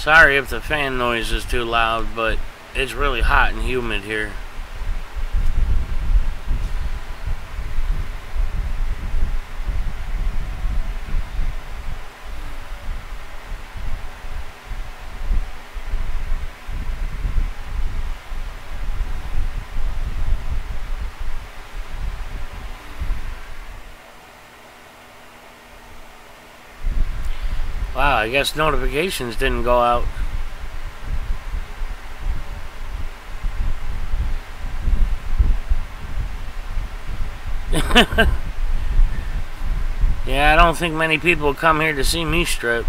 Sorry if the fan noise is too loud, but it's really hot and humid here. Wow, I guess notifications didn't go out. Yeah, I don't think many people come here to see me strip.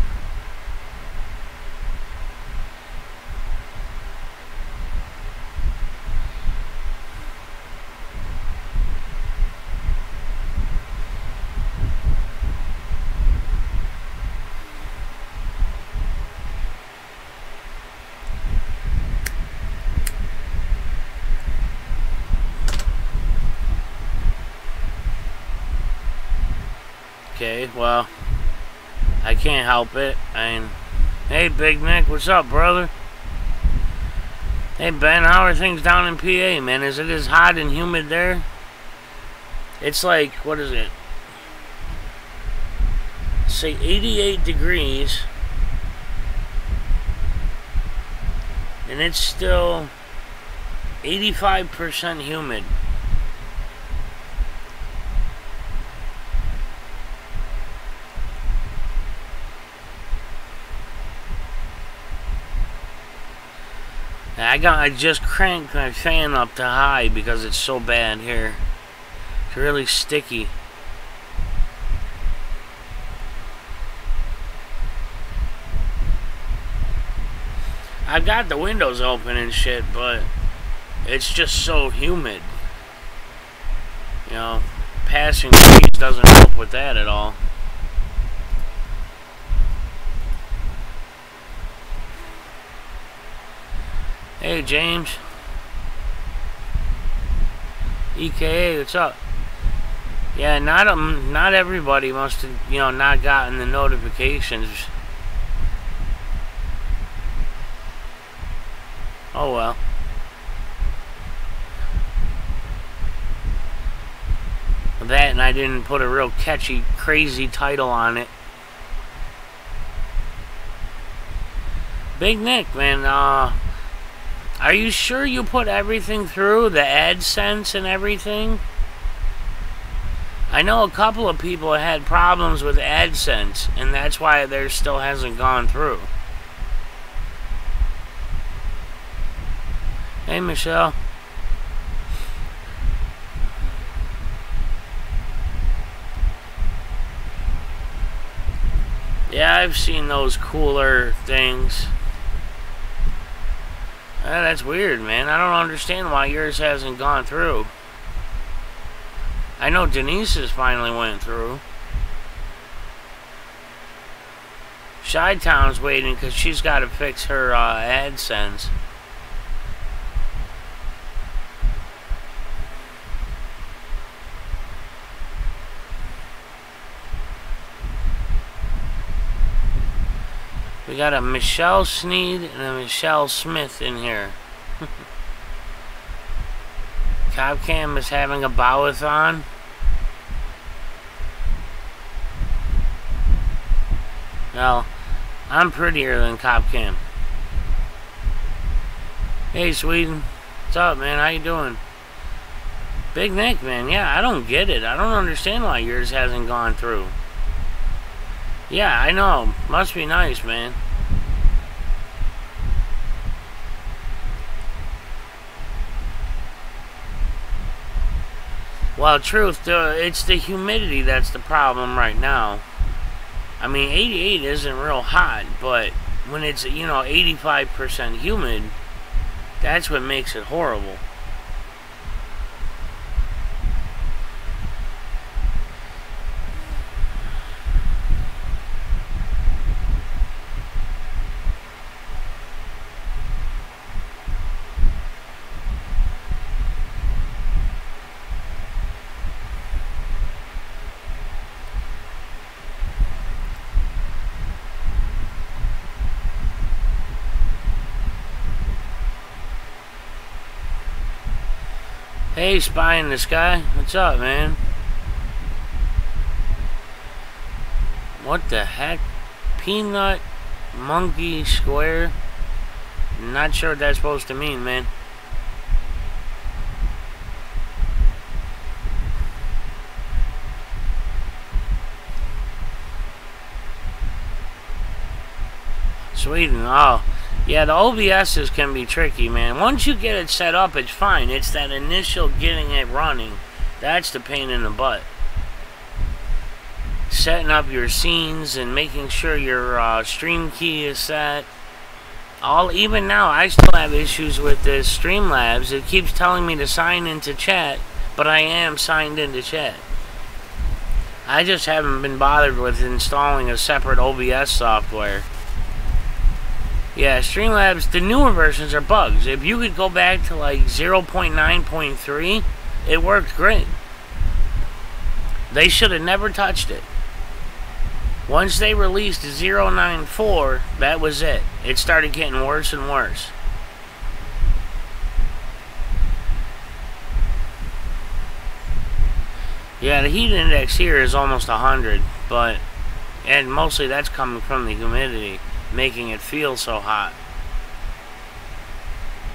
Okay, well, I can't help it. Hey, Big Nick, what's up, brother? Hey, Ben, how are things down in PA, man? Is it as hot and humid there? It's like, what is it? Say 88 degrees. And it's still 85% humid. I just cranked my fan up to high because it's so bad here. It's really sticky. I've got the windows open and shit, but it's just so humid. You know, passing trees doesn't help with that at all. Hey, James. EKA, what's up? Yeah, not everybody must have, you know, not gotten the notifications. Oh well. That, and I didn't put a real catchy, crazy title on it. Big Nick, man, are you sure you put everything through? The AdSense and everything? I know a couple of people had problems with AdSense, and that's why theirs still hasn't gone through. Hey, Michelle. Yeah, I've seen those cooler things. That's weird, man. I don't understand why yours hasn't gone through. I know Denise's finally went through. Chi-Town's waiting because she's got to fix her AdSense. We got a Michelle Sneed and a Michelle Smith in here. Copcam is having a bowathon. Well, I'm prettier than Copcam. Hey, Sweden. What's up, man? How you doing? Big Nick, man. Yeah, I don't get it. I don't understand why yours hasn't gone through. Yeah, I know. Must be nice, man. Well, truth, it's the humidity that's the problem right now. I mean, 88 isn't real hot, but when it's, you know, 85% humid, that's what makes it horrible. Hey, spy in the sky. What's up, man? What the heck? Peanut monkey square? Not sure what that's supposed to mean, man. Sweden, oh. Yeah, the OBSs can be tricky, man. Once you get it set up, it's fine. It's that initial getting it running. That's the pain in the butt. Setting up your scenes and making sure your stream key is set. Even now, I still have issues with this Streamlabs. It keeps telling me to sign into chat, but I am signed into chat. I just haven't been bothered with installing a separate OBS software. Yeah, Streamlabs, the newer versions are bugs. If you could go back to like 0.9.3, it worked great. They should have never touched it. Once they released 0.9.4, that was it. It started getting worse and worse. Yeah, the heat index here is almost 100, and mostly that's coming from the humidity, making it feel so hot.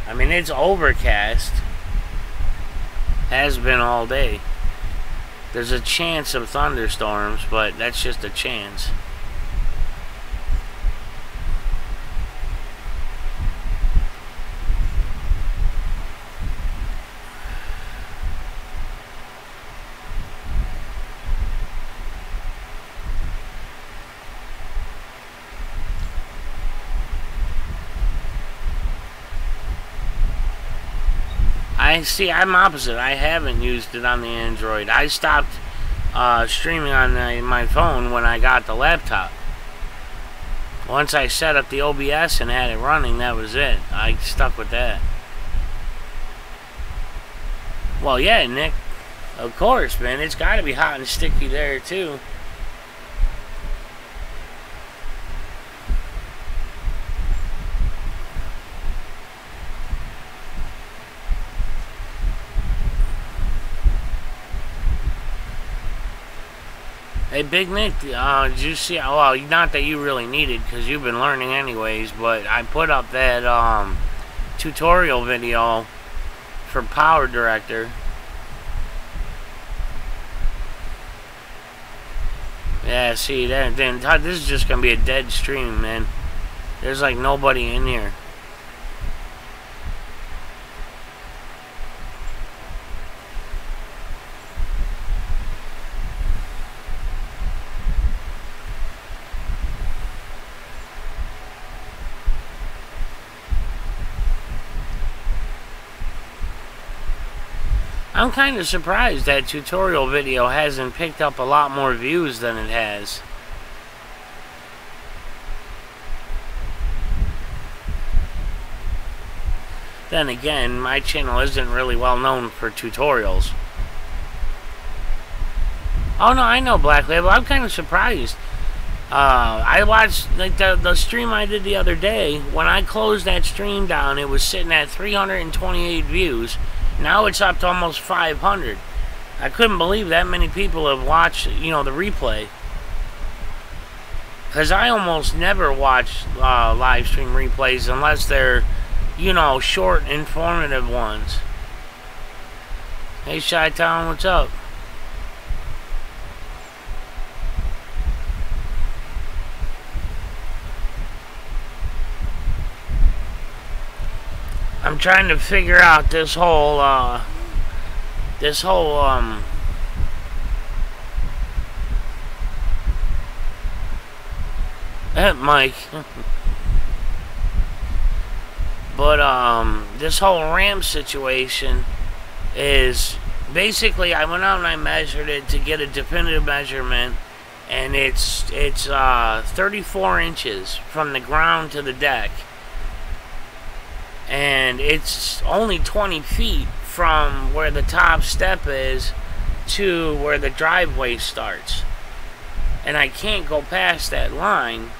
I mean, it's overcast. Has been all day. There's a chance of thunderstorms, but that's just a chance. I'm opposite. I haven't used it on the Android. I stopped streaming on my phone when I got the laptop. Once I set up the OBS and had it running, that was it. I stuck with that. Well, yeah, Nick. Of course, man. It's got to be hot and sticky there, too. Hey, Big Nick, did you see, well, not that you really need it, because you've been learning anyways, but I put up that, tutorial video for Power Director. Yeah, see, then this is just gonna be a dead stream, man. There's, like, nobody in here. I'm kind of surprised that tutorial video hasn't picked up a lot more views than it has. Then again, my channel isn't really well known for tutorials. Oh no, I know Black Label. I'm kind of surprised. I watched like the stream I did the other day. When I closed that stream down, it was sitting at 328 views. Now it's up to almost 500. I couldn't believe that many people have watched, you know, the replay. Because I almost never watch live stream replays unless they're, you know, short, informative ones. Hey, Chi-Town, what's up? I'm trying to figure out this whole, Mike. But, this whole ramp situation is, basically, I went out and I measured it to get a definitive measurement, and it's 34 inches from the ground to the deck. And it's only 20 feet from where the top step is to where the driveway starts. And I can't go past that line,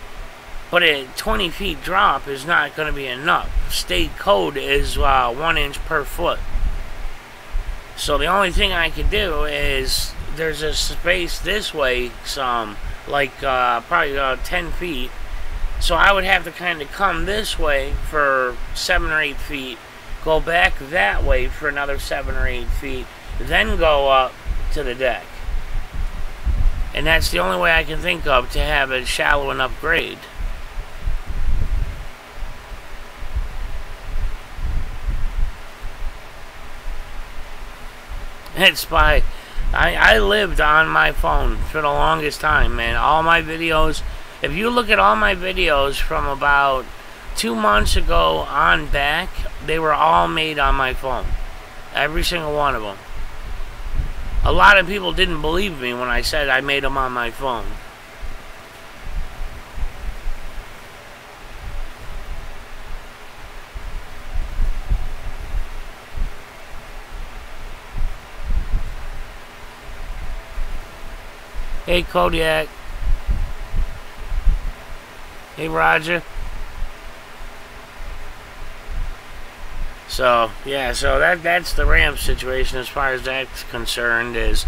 but a 20 feet drop is not going to be enough. State code is 1 inch per foot. So the only thing I could do is, there's a space this way, some, like probably 10 feet. So I would have to kind of come this way for 7 or 8 feet, go back that way for another 7 or 8 feet, then go up to the deck. And that's the only way I can think of to have a shallow enough grade. It's by... I lived on my phone for the longest time, man. All my videos... If you look at all my videos from about 2 months ago on back, they were all made on my phone. Every single one of them. A lot of people didn't believe me when I said I made them on my phone. Hey, Kodiak. Hey, Roger. So, yeah, so that's the ramp situation as far as that's concerned. Is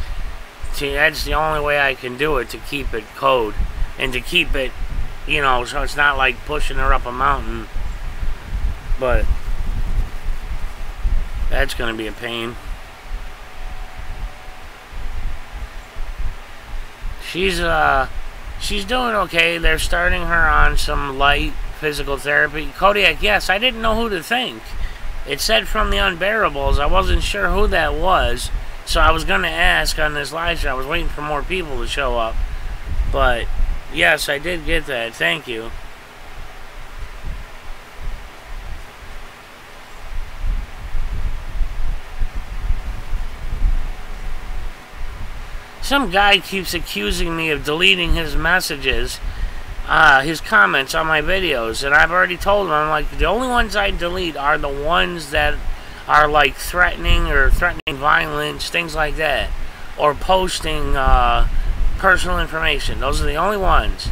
that's the only way I can do it, to keep it code. And to keep it, you know, so it's not like pushing her up a mountain. But that's going to be a pain. She's doing okay. They're starting her on some light physical therapy. Kodiak, yes, I didn't know who to think. It said from the Unbearables. I wasn't sure who that was, so I was going to ask on this live show. I was waiting for more people to show up. But, yes, I did get that. Thank you. Some guy keeps accusing me of deleting his messages, his comments on my videos, and I've already told him, I'm like, the only ones I delete are the ones that are like threatening violence, things like that, or posting personal information. Those are the only ones.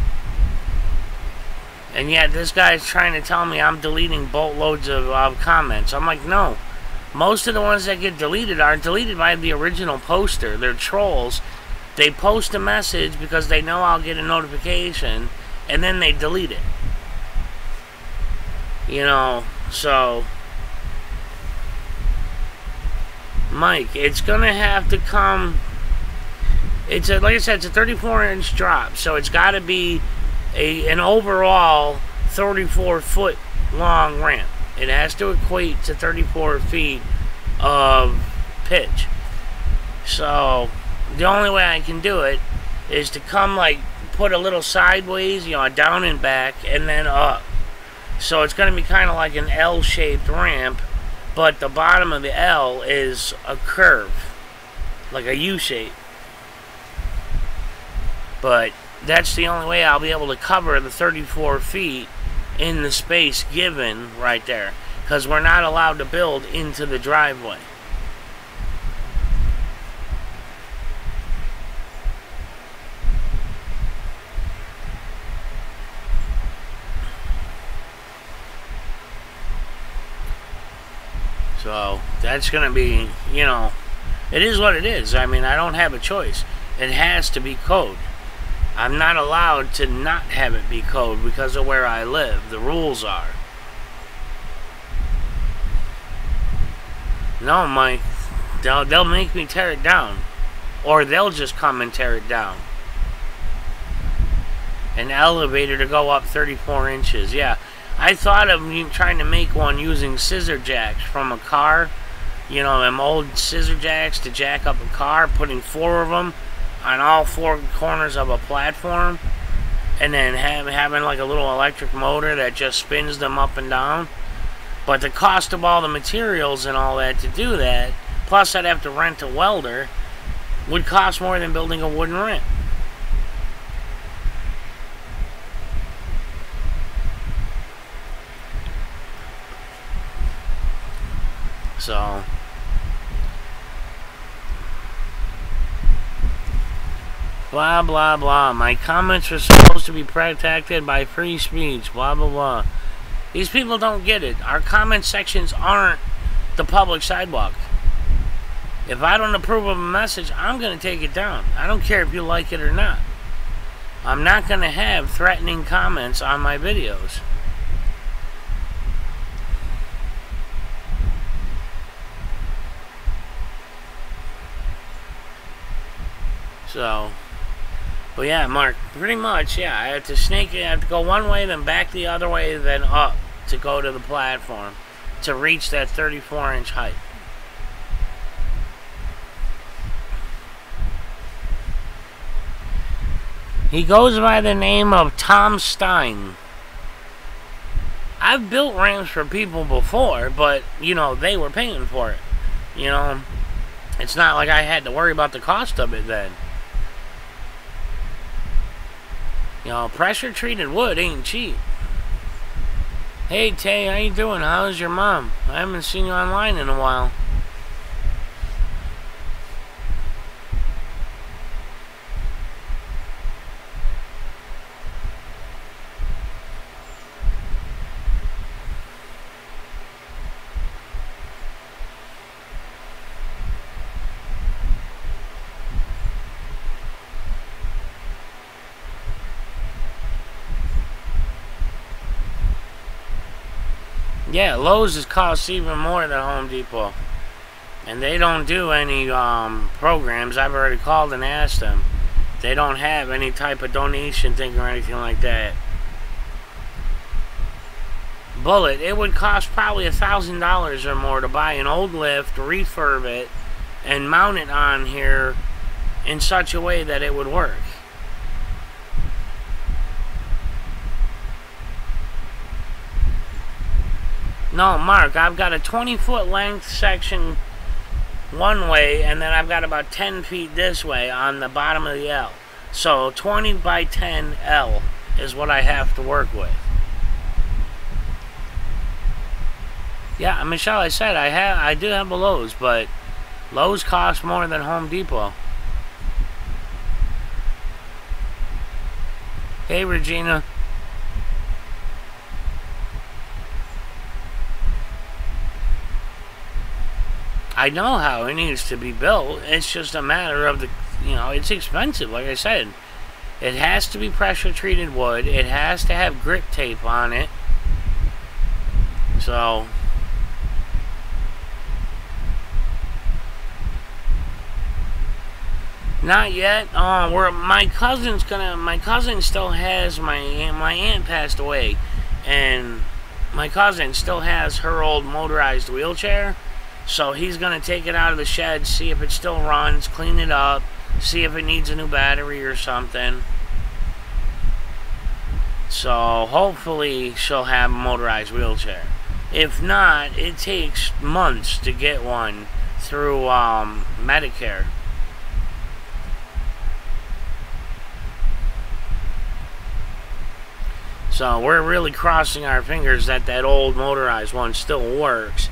And yet this guy's trying to tell me I'm deleting boatloads of comments. I'm like, no. Most of the ones that get deleted are deleted by the original poster. They're trolls. They post a message because they know I'll get a notification, and then they delete it. You know, so... Mike, it's going to have to come... It's like I said, it's a 34-inch drop, so it's got to be an overall 34-foot long ramp. It has to equate to 34 feet of pitch. So... the only way I can do it is to come, like, put a little sideways, you know, down and back, and then up. So it's going to be kind of like an L-shaped ramp, but the bottom of the L is a curve, like a U-shape. But that's the only way I'll be able to cover the 34 feet in the space given right there, because we're not allowed to build into the driveway. So, that's going to be, you know, it is what it is. I mean, I don't have a choice. It has to be code. I'm not allowed to not have it be code because of where I live. The rules are. No, Mike. They'll make me tear it down. Or they'll just come and tear it down. An elevator to go up 34 inches. Yeah. I thought of trying to make one using scissor jacks from a car. You know, them old scissor jacks to jack up a car. Putting 4 of them on all 4 corners of a platform. And then having like a little electric motor that just spins them up and down. But the cost of all the materials and all that to do that, plus I'd have to rent a welder, would cost more than building a wooden ramp. So, blah, blah, blah. My comments are supposed to be protected by free speech, blah, blah, blah. These people don't get it. Our comment sections aren't the public sidewalk. If I don't approve of a message, I'm going to take it down. I don't care if you like it or not. I'm not going to have threatening comments on my videos. So, but yeah, Mark, pretty much, yeah, I had to snake it. I had to go one way, then back the other way, then up to go to the platform to reach that 34-inch height. He goes by the name of Tom Stein. I've built ramps for people before, but, you know, they were paying for it. You know, it's not like I had to worry about the cost of it then. You know, pressure-treated wood ain't cheap. Hey, Tay, how you doing? How's your mom? I haven't seen you online in a while. Yeah, Lowe's is costs even more than Home Depot. And they don't do any programs. I've already called and asked them. They don't have any type of donation thing or anything like that. Bullet, it would cost probably $1,000 or more to buy an old lift, refurb it, and mount it on here in such a way that it would work. No, Mark, I've got a 20-foot length section one way, and then I've got about 10 feet this way on the bottom of the L. So 20 by 10 L is what I have to work with. Yeah, Michelle, I said I do have a Lowe's, but Lowe's costs more than Home Depot. Hey, Regina. I know how it needs to be built. It's just a matter of it's expensive, like I said. It has to be pressure treated wood. It has to have grip tape on it. So, not yet. My cousin still has my aunt passed away, and my cousin still has her old motorized wheelchair. So he's going to take it out of the shed, see if it still runs, clean it up, see if it needs a new battery or something. So hopefully she'll have a motorized wheelchair. If not, it takes months to get one through Medicare. So we're really crossing our fingers that that old motorized one still works.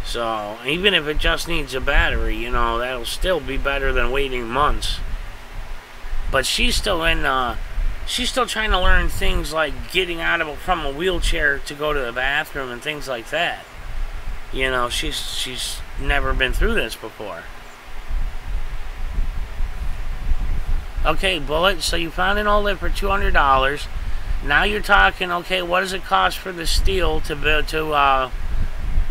So, even if it just needs a battery, you know, that'll still be better than waiting months. But she's still she's still trying to learn things like getting out of from a wheelchair to go to the bathroom and things like that. You know, she's never been through this before. Okay, Bullet, so you found an old lift for $200. Now you're talking, okay, what does it cost for the steel to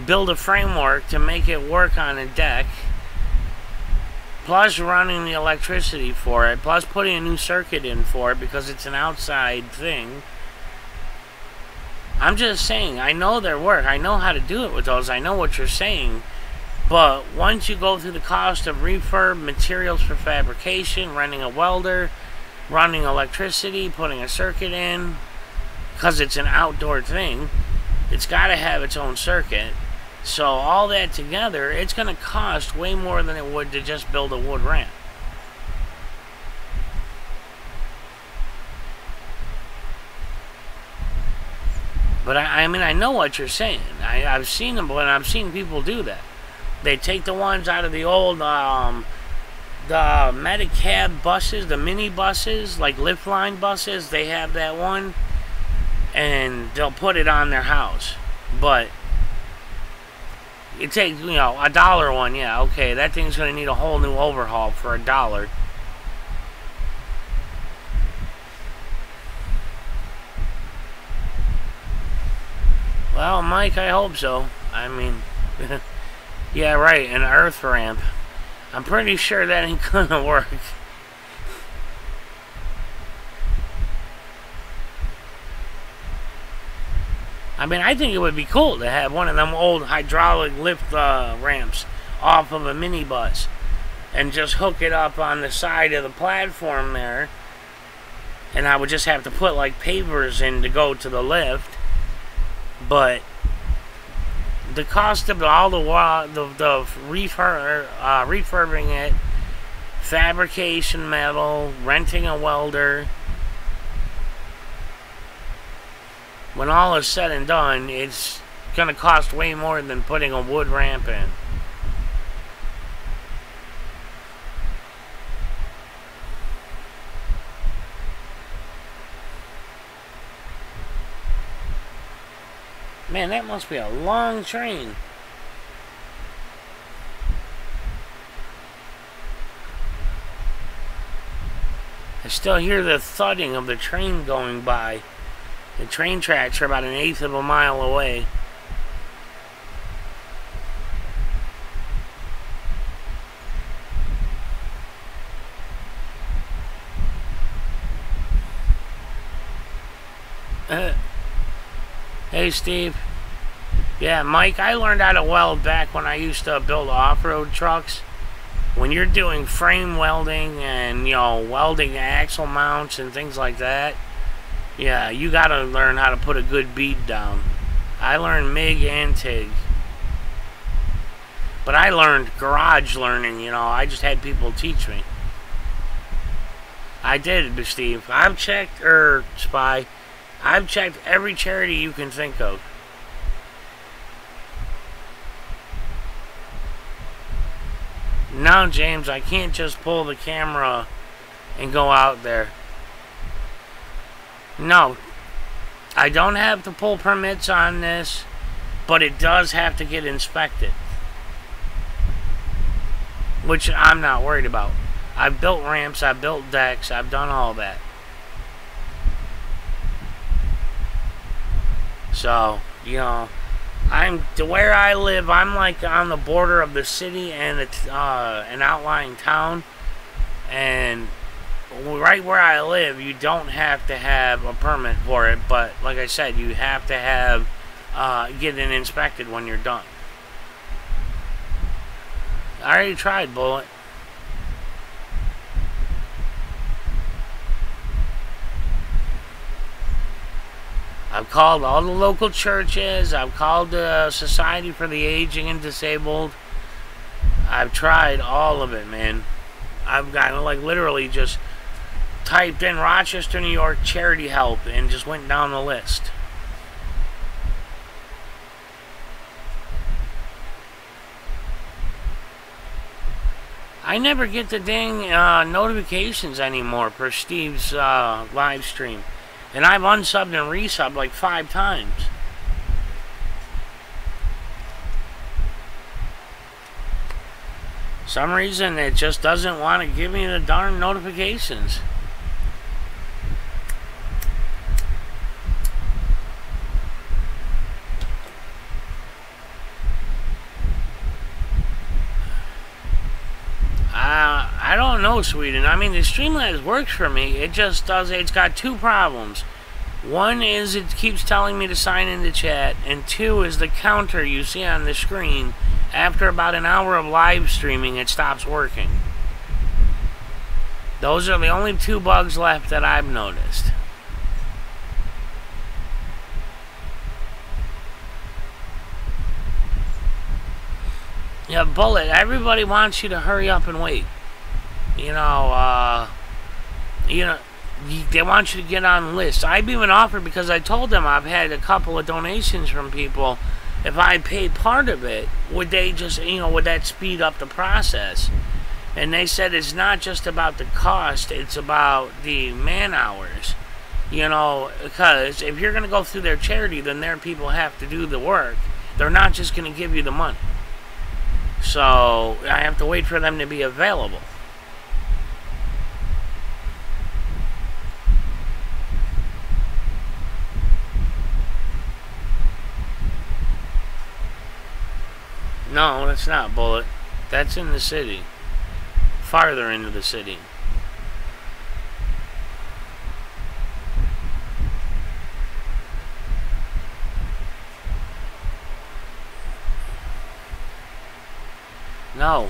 build a framework to make it work on a deck, plus running the electricity for it, plus putting a new circuit in for it because it's an outside thing. I'm just saying, I know their work. I know how to do it with those. I know what you're saying. But once you go through the cost of refurb, materials for fabrication, renting a welder, running electricity, putting a circuit in, because it's an outdoor thing, it's got to have its own circuit. So all that together, it's going to cost way more than it would to just build a wood ramp. But I mean, I know what you're saying. I've seen them, but I've seen people do that. They take the ones out of the old, the Medicab buses, the mini buses, like lift line buses. They have that one, and they'll put it on their house. But It takes, you know, $1 one, yeah, okay, that thing's gonna need a whole new overhaul for $1. Well, Mike, I hope so. I mean, yeah, right, an earth ramp. I'm pretty sure that ain't gonna work. I mean, I think it would be cool to have one of them old hydraulic lift ramps off of a minibus and just hook it up on the side of the platform there. And I would just have to put like pavers in to go to the lift. But the cost of all the refurbing it, fabrication metal, renting a welder, when all is said and done, it's gonna cost way more than putting a wood ramp in. Man, that must be a long train. I still hear the thudding of the train going by. The train tracks are about 1/8 of a mile away. Hey, Steve. Yeah, Mike, I learned how to weld back when I used to build off-road trucks. When you're doing frame welding and, you know, welding axle mounts and things like that, yeah, you gotta learn how to put a good bead down. I learned MIG and TIG. But I learned garage learning, you know, I just had people teach me. I did, Steve. I've checked, Spy, I've checked every charity you can think of. No, James, I can't just pull the camera and go out there. No, I don't have to pull permits on this, but it does have to get inspected, which I'm not worried about. I've built ramps, I've built decks, I've done all that. So, you know, where I live, I'm like on the border of the city and an outlying town, and right where I live, you don't have to have a permit for it, but like I said, you have to have get it inspected when you're done. I already tried, Bullet. I've called all the local churches. I've called the Society for the Aging and Disabled. I've tried all of it, man. I've gotten, like, literally just typed in Rochester, New York charity help and just went down the list. I never get the dang notifications anymore for Steve's live stream. And I've unsubbed and resubbed like 5 times. Some reason it just doesn't want to give me the darn notifications. I don't know, Sweden. I mean, the Streamlabs works for me. It just does. It's got 2 problems. One is it keeps telling me to sign into chat, and 2 is the counter you see on the screen. After about an hour of live streaming, it stops working. Those are the only 2 bugs left that I've noticed. Yeah, Bullet, everybody wants you to hurry up and wait. You know, they want you to get on lists. I've even offered, because I told them I've had a couple of donations from people. If I pay part of it, would they just, you know, would that speed up the process? And they said it's not just about the cost, it's about the man hours. You know, because if you're going to go through their charity, then their people have to do the work. They're not just going to give you the money. So I have to wait for them to be available. No, that's not Bullet. That's in the city. Farther into the city. No.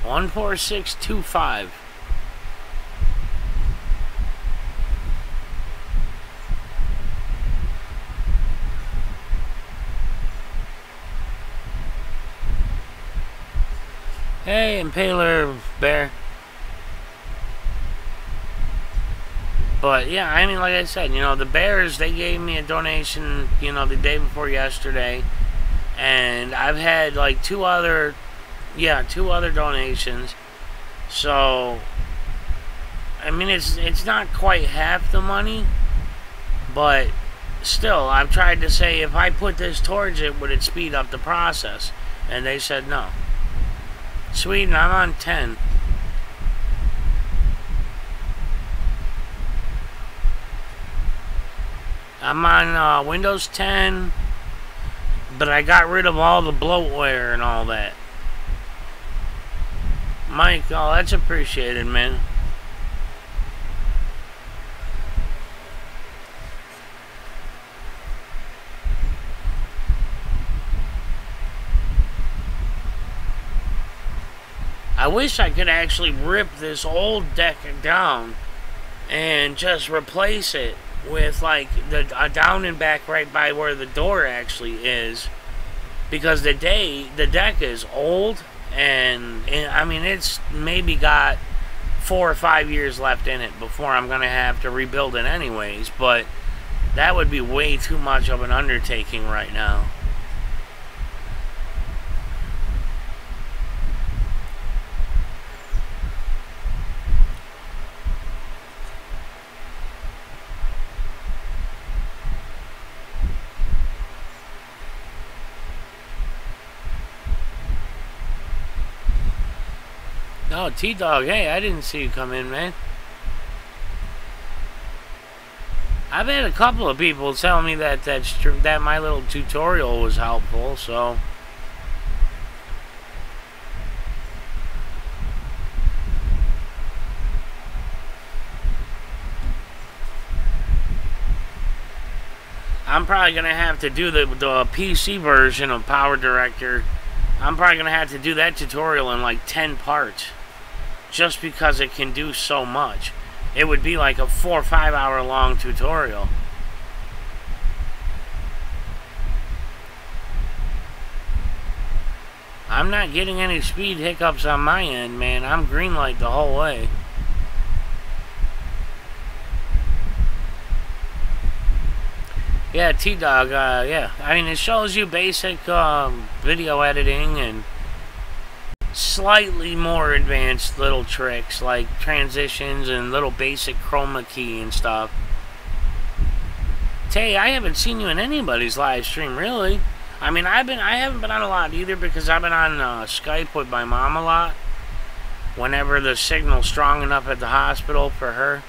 14625. Hey, Impaler Bear. But yeah, I mean, like I said, you know, the Bears, they gave me a donation, you know, the day before yesterday. And I've had like two other donations. So I mean, it's not quite half the money, but still, I've tried to say, if I put this towards it, would it speed up the process? And they said no. Sweden, I'm on 10. I'm on Windows 10, but I got rid of all the bloatware and all that. Mike, oh, that's appreciated, man. I wish I could actually rip this old deck down and just replace it with like a down and back right by where the door actually is, because the deck is old, and I mean, it's maybe got 4 or 5 years left in it before I'm gonna have to rebuild it anyways, but that would be way too much of an undertaking right now. Oh, T-Dog, hey, I didn't see you come in, man. I've had a couple of people tell me that that my little tutorial was helpful, so... I'm probably going to have to do the PC version of Power Director. I'm probably going to have to do that tutorial in like 10 parts. Just because it can do so much. It would be like a 4 or 5 hour long tutorial. I'm not getting any speed hiccups on my end, man. I'm green light the whole way. Yeah, T-Dog, yeah. I mean, it shows you basic video editing and slightly more advanced little tricks like transitions and little basic chroma key and stuff. Tay, I haven't seen you in anybody's live stream, really. I mean, I haven't been on a lot either, because I've been on Skype with my mom a lot whenever the signal's strong enough at the hospital for her.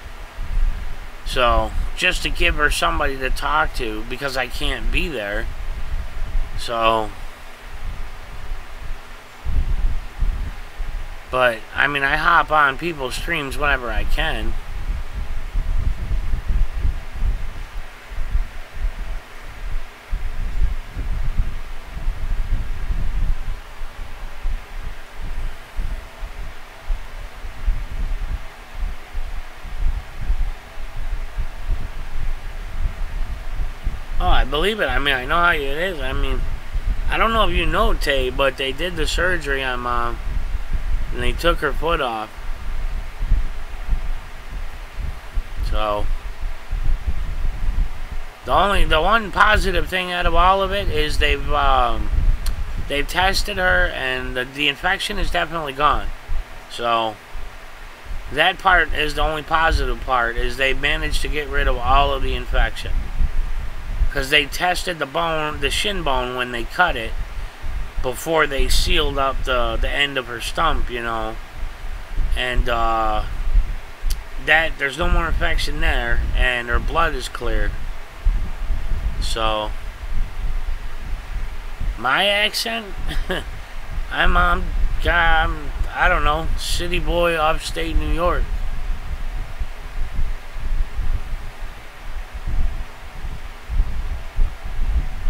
So, just to give her somebody to talk to, because I can't be there. So... But, I mean, I hop on people's streams whenever I can. Oh, I believe it. I mean, I know how it is. I mean, I don't know if you know, Tay, but they did the surgery on Mom. And they took her foot off. So the one positive thing out of all of it is they've tested her, and the infection is definitely gone. So that part is the only positive part, is they managed to get rid of all of the infection. Because they tested the bone, the shin bone, when they cut it, before they sealed up the end of her stump, you know. And that there's no more infection there, and her blood is clear. So my accent, I'm I don't know, city boy, upstate New York.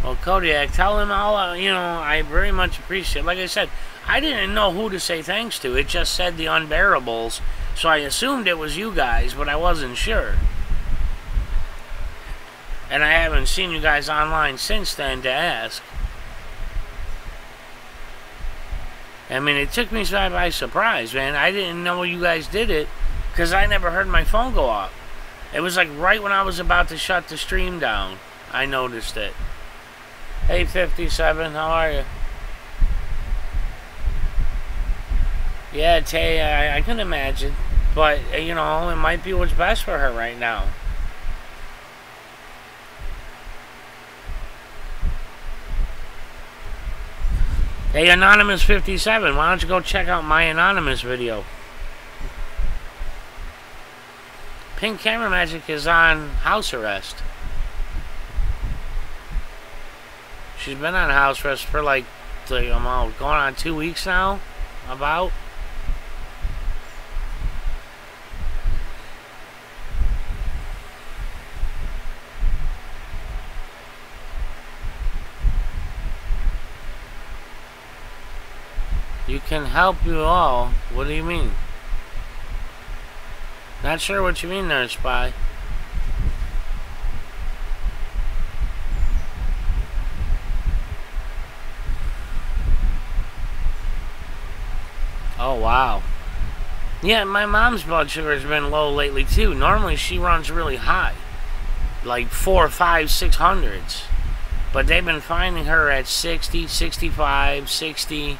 Well, Kodiak, tell him all, you know, I very much appreciate it. Like I said, I didn't know who to say thanks to. It just said the Unbearables, so I assumed it was you guys, but I wasn't sure. And I haven't seen you guys online since then to ask. I mean, it took me by surprise, man. I didn't know you guys did it, because I never heard my phone go off. It was like right when I was about to shut the stream down, I noticed it. Hey, 57, how are you? Yeah, Tay, I can imagine. But, you know, it might be what's best for her right now. Hey, Anonymous57, why don't you go check out my Anonymous video? Pink Camera Magic is on house arrest. She's been on house arrest for like going on 2 weeks now, about. You can help you all. What do you mean? Not sure what you mean there, Spy. Oh, wow. Yeah, my mom's blood sugar has been low lately, too. Normally, she runs really high. Like 4, 5, 600s. But they've been finding her at 60, 65, 60.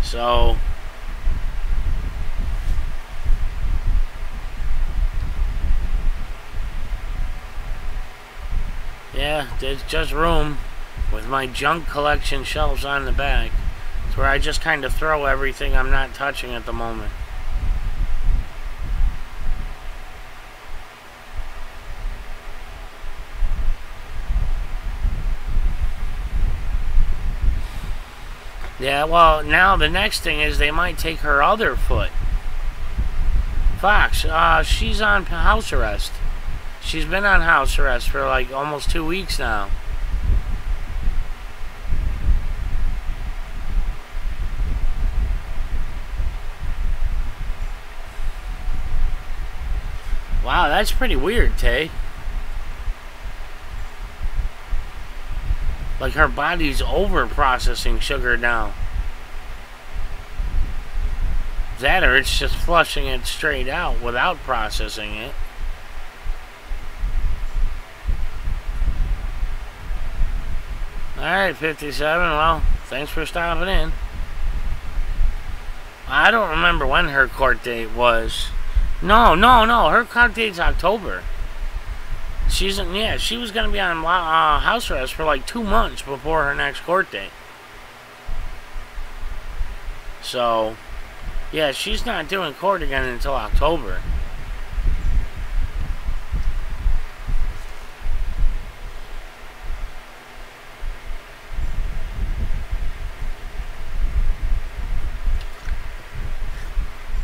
So... yeah, there's just room with my junk collection shelves on the back. It's where I just kind of throw everything I'm not touching at the moment. Yeah, well, now the next thing is they might take her other foot. Fox, she's on house arrest. She's been on house arrest for like almost 2 weeks now. Wow, that's pretty weird, Tay. Like her body's over-processing sugar now. That or it's just flushing it straight out without processing it. Alright, 57, well, thanks for stopping in. I don't remember when her court date was. No, her court date's October. She was going to be on house arrest for like 2 months before her next court date. So, yeah, she's not doing court again until October.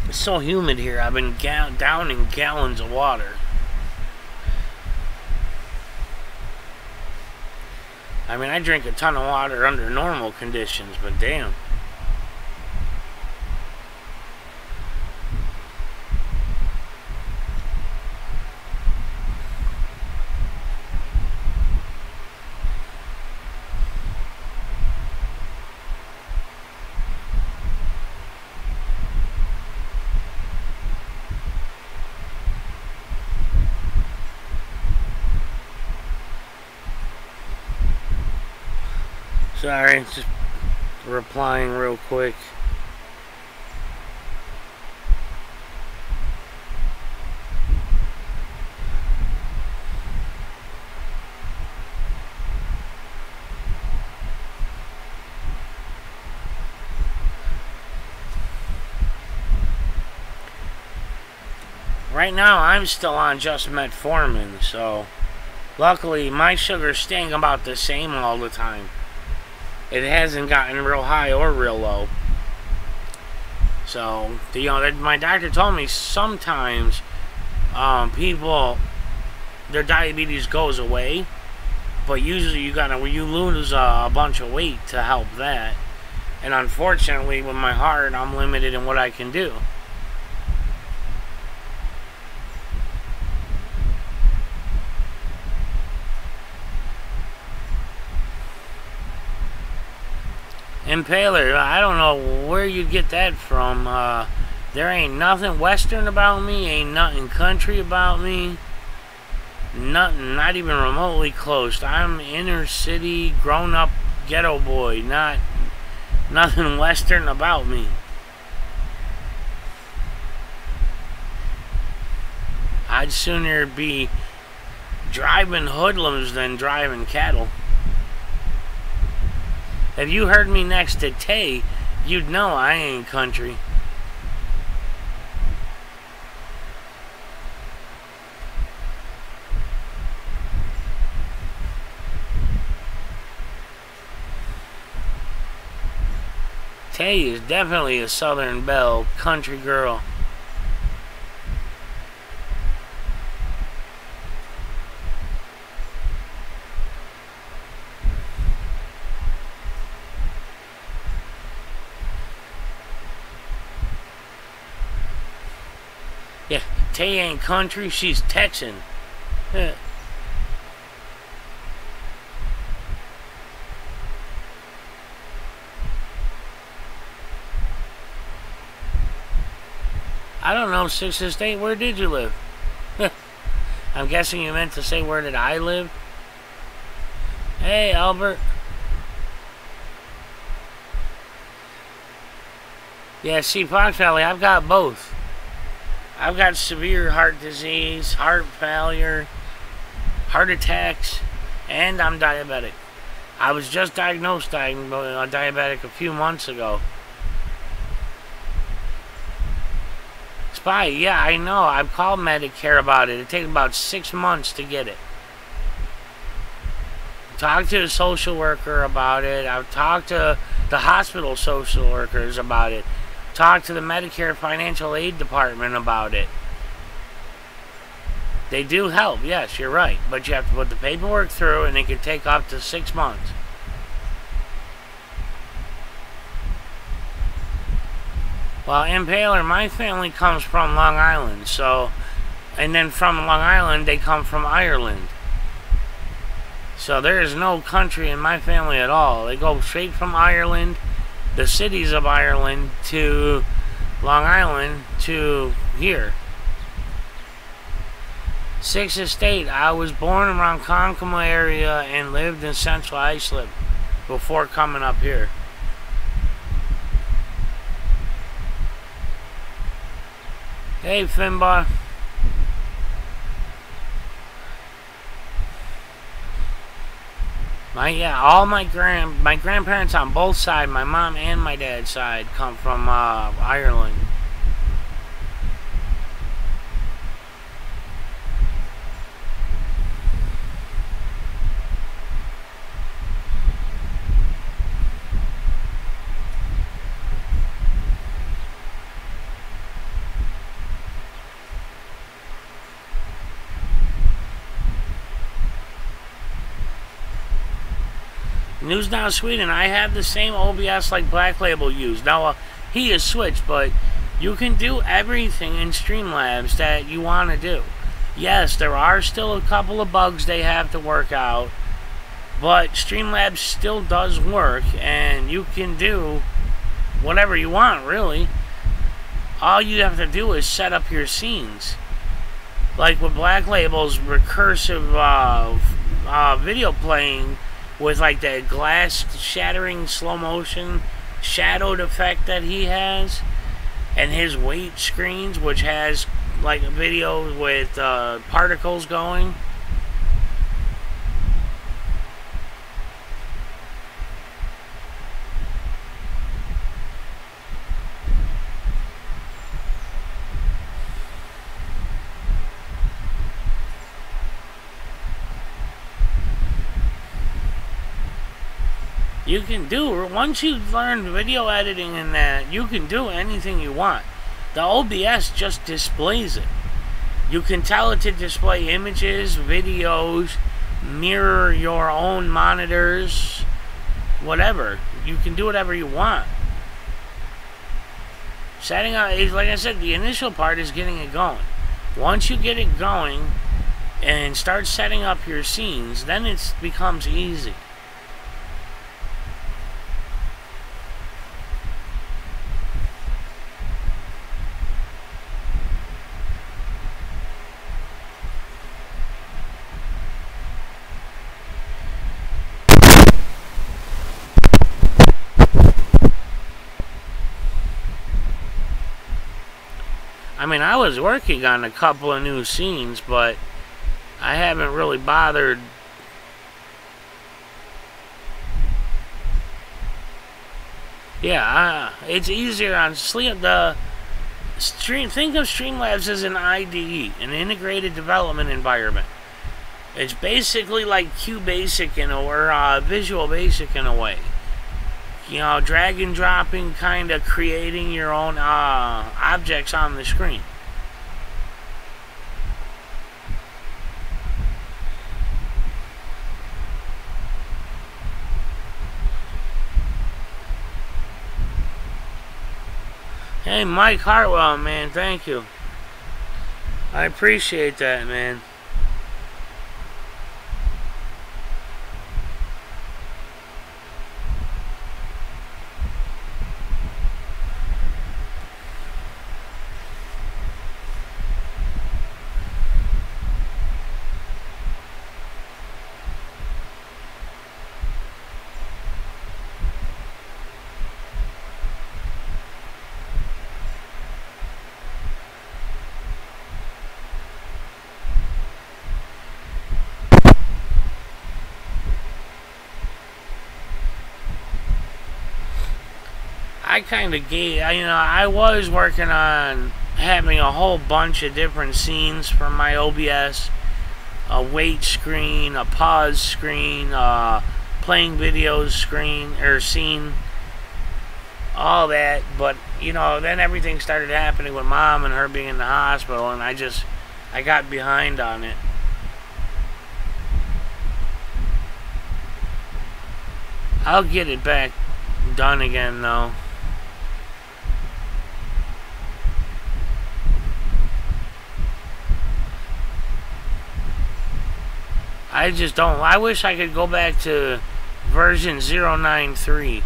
It's so humid here. I've been downing gallons of water. I mean, I drink a ton of water under normal conditions, but damn. Sorry, just replying real quick. Right now, I'm still on just metformin, so luckily my sugar's staying about the same all the time. It hasn't gotten real high or real low. So, my doctor told me sometimes people, their diabetes goes away, but usually you lose a bunch of weight to help that. And unfortunately, with my heart, I'm limited in what I can do. Impaler, I don't know where you get that from. There ain't nothing Western about me, ain't nothing country about me. Nothing, not even remotely close. I'm inner city, grown up ghetto boy, nothing Western about me. I'd sooner be driving hoodlums than driving cattle. If you heard me next to Tay, you'd know I ain't country. Tay is definitely a Southern belle, country girl. Yeah, Tay ain't country, she's Texan. Yeah. I don't know, 6th Estate, where did you live? I'm guessing you meant to say where did I live? Hey, Albert. Yeah, see, Fox Valley, I've got both. I've got severe heart disease, heart failure, heart attacks, and I'm diabetic. I was just diagnosed diabetic a few months ago. Spy, yeah, I know. I've called Medicare about it. It takes about 6 months to get it. Talked to a social worker about it. I've talked to the hospital social workers about it. Talked to the Medicare Financial Aid Department about it. They do help, yes, you're right. But you have to put the paperwork through, and it can take up to 6 months. Well, Impaler, my family comes from Long Island, so... And then from Long Island, they come from Ireland. So there is no country in my family at all. They go straight from Ireland, the cities of Ireland, to Long Island, to here. 6th Estate, I was born around Ronkonkoma area and lived in Central Islip before coming up here. Hey, Finbar. My grandparents on both sides, my mom and my dad's side, come from Ireland. News Now Sweden, I have the same OBS like Black Label used. Now, he is switched, but you can do everything in Streamlabs that you want to do. Yes, there are still a couple of bugs they have to work out, but Streamlabs still does work, and you can do whatever you want, really. All you have to do is set up your scenes. Like with Black Label's recursive video playing, with like the glass shattering slow motion shadowed effect that he has, and his weight screens, which has like a video with particles going. You can do, once you've learned video editing and that, you can do anything you want. The OBS just displays it. You can tell it to display images, videos, mirror your own monitors, whatever. You can do whatever you want. Setting up, like I said, the initial part is getting it going. Once you get it going and start setting up your scenes, then it becomes easy. I mean, I was working on a couple of new scenes, but I haven't really bothered. Yeah, it's easier on think of Streamlabs as an IDE, an integrated development environment. It's basically like QBasic or Visual Basic in a way. You know, drag and dropping, kind of creating your own objects on the screen. Hey, Mike Hartwell, man, thank you. I appreciate that, man. I kind of gave, I was working on having a whole bunch of different scenes for my OBS. A wait screen, a pause screen, playing videos screen, or scene. All that, but, then everything started happening with Mom and her being in the hospital, and I got behind on it. I'll get it back done again, though. I just don't. I wish I could go back to version 093.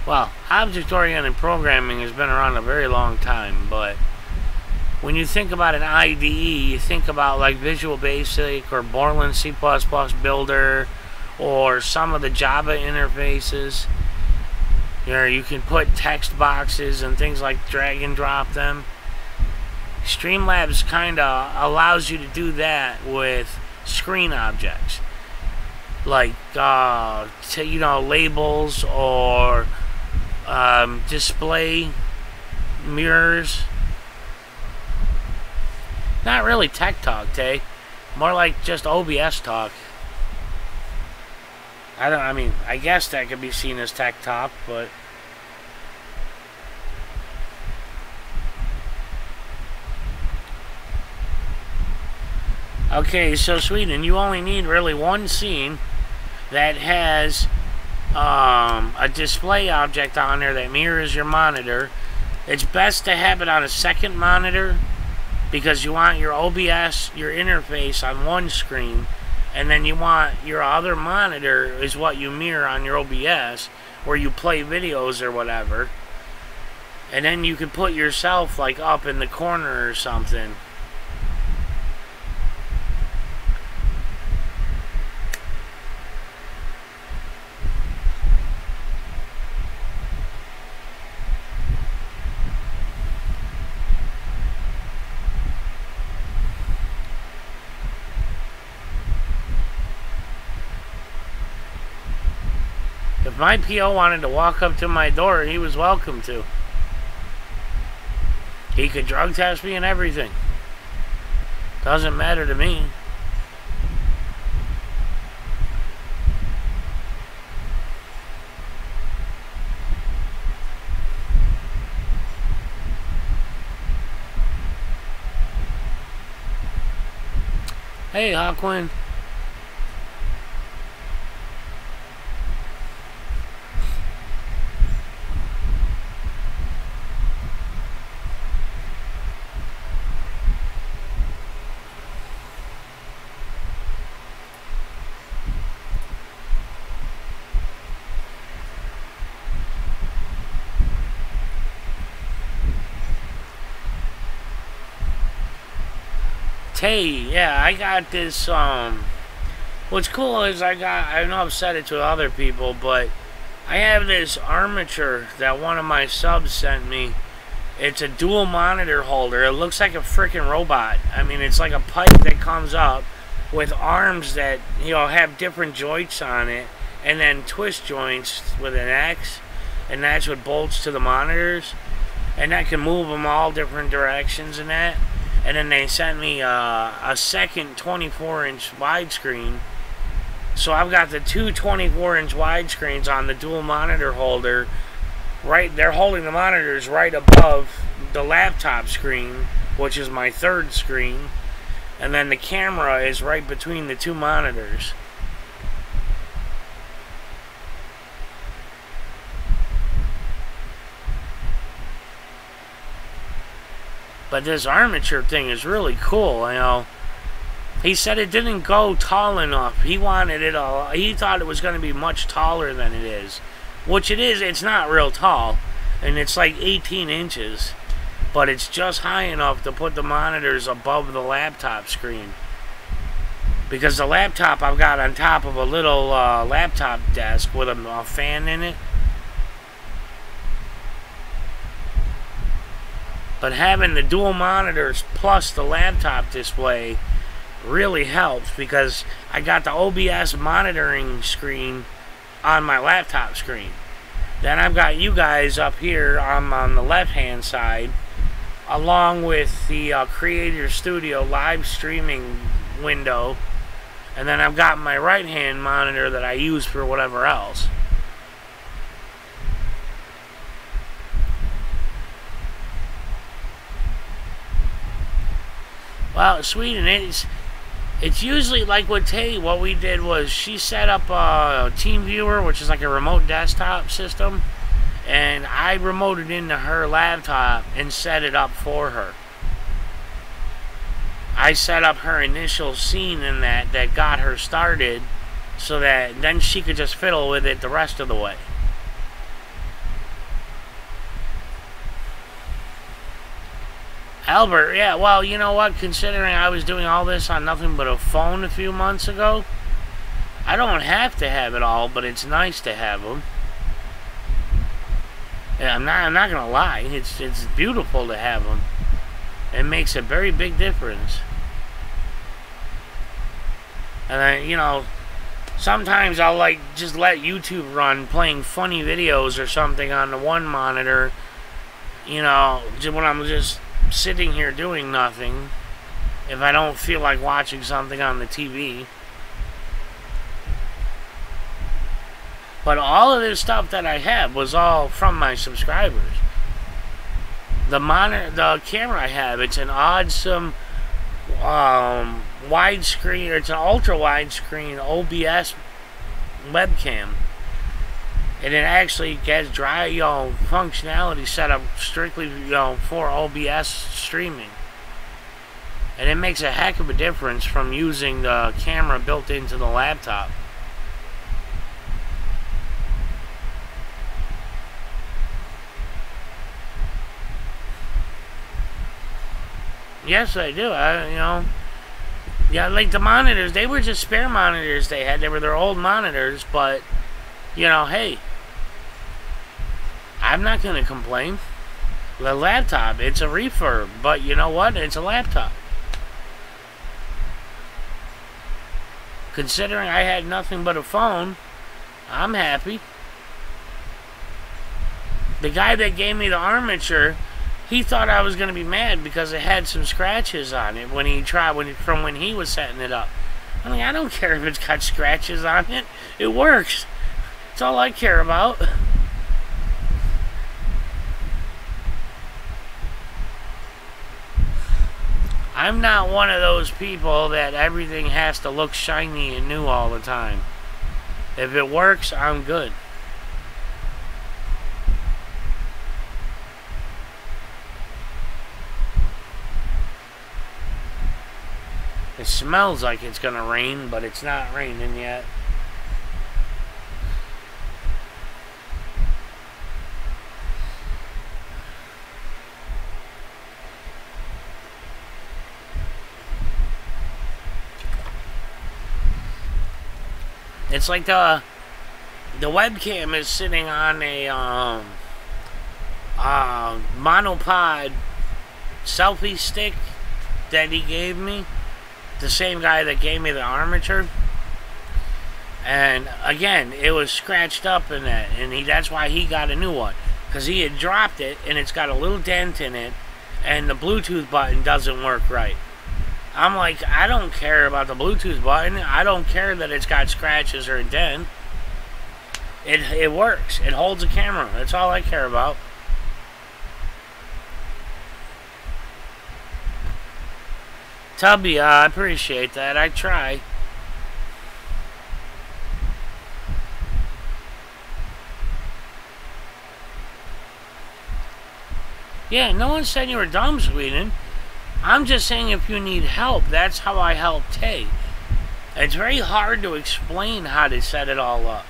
Well, object-oriented programming has been around a very long time, but when you think about an IDE, you think about like Visual Basic or Borland C++ Builder or some of the Java interfaces. You can put text boxes and things like drag and drop them. Streamlabs kind of allows you to do that with screen objects, like labels or display mirrors. Not really tech talk, Tay. More like just OBS talk. I guess that could be seen as tech talk, but okay, so Sweden, you only need really one scene that has a display object on there that mirrors your monitor. It's best to have it on a second monitor because you want your OBS, your interface on one screen, and then you want your other monitor is what you mirror on your OBS where you play videos or whatever. And then you can put yourself like up in the corner or something. If my PO wanted to walk up to my door, he was welcome to. He could drug test me and everything. Doesn't matter to me. Hey, Hawkwind. Tay, yeah, I got this, what's cool is I know I've said it to other people, but I have this armature that one of my subs sent me. It's a dual monitor holder. It looks like a freaking robot. I mean, it's like a pipe that comes up with arms that, you know, have different joints on it, and then twist joints with an X, and that's what bolts to the monitors, and that can move them all different directions and that. And then they sent me a second 24-inch widescreen. So I've got the two 24-inch widescreens on the dual monitor holder. Right, they're holding the monitors right above the laptop screen, which is my third screen. And then the camera is right between the two monitors. But this armature thing is really cool, you know. He said it didn't go tall enough. He wanted it all. He thought it was going to be much taller than it is. Which it is. It's not real tall. And it's like 18 inches. But it's just high enough to put the monitors above the laptop screen. Because the laptop I've got on top of a little laptop desk with a fan in it. But having the dual monitors plus the laptop display really helps, because I got the OBS monitoring screen on my laptop screen. Then I've got you guys up here on the left hand side, along with the Creator Studio live streaming window, and then I've got my right hand monitor that I use for whatever else. Well, Sweden, it's usually like what we did was she set up a TeamViewer, which is like a remote desktop system, and I remoted into her laptop and set it up for her. I set up her initial scene in that got her started, so that then she could just fiddle with it the rest of the way. Albert, yeah, well, you know what? Considering I was doing all this on nothing but a phone a few months ago, I don't have to have it all, but it's nice to have them. Yeah, I'm not gonna lie, it's beautiful to have them. It makes a very big difference. And then, you know, sometimes I'll like just let YouTube run playing funny videos or something on the one monitor, you know, when I'm just sitting here doing nothing, if I don't feel like watching something on the TV. But all of this stuff that I have was all from my subscribers. The camera I have, it's an awesome widescreen, it's an ultra widescreen OBS webcam. And it actually gets functionality set up strictly, for OBS streaming. And it makes a heck of a difference from using the camera built into the laptop. Yes, I do. Yeah, like the monitors, they were just spare monitors they had. They were their old monitors, but, hey, I'm not going to complain. The laptop, it's a refurb, but you know what? It's a laptop. Considering I had nothing but a phone, I'm happy. The guy that gave me the armature, he thought I was going to be mad because it had some scratches on it when he was setting it up. I mean, I don't care if it's got scratches on it. It works. That's all I care about. I'm not one of those people that everything has to look shiny and new all the time. If it works, I'm good. It smells like it's gonna rain, but it's not raining yet. It's like the webcam is sitting on a monopod selfie stick that he gave me. The same guy that gave me the armature. And again, it was scratched up in that, and that's why he got a new one, because he had dropped it and it's got a little dent in it, and the Bluetooth button doesn't work right. I'm like, I don't care about the Bluetooth button. I don't care that it's got scratches or a dent. It works. It holds a camera. That's all I care about. Tubby, I appreciate that. I try. Yeah, no one said you were dumb, Sweden. I'm just saying if you need help, that's how I help Tay. It's very hard to explain how to set it all up.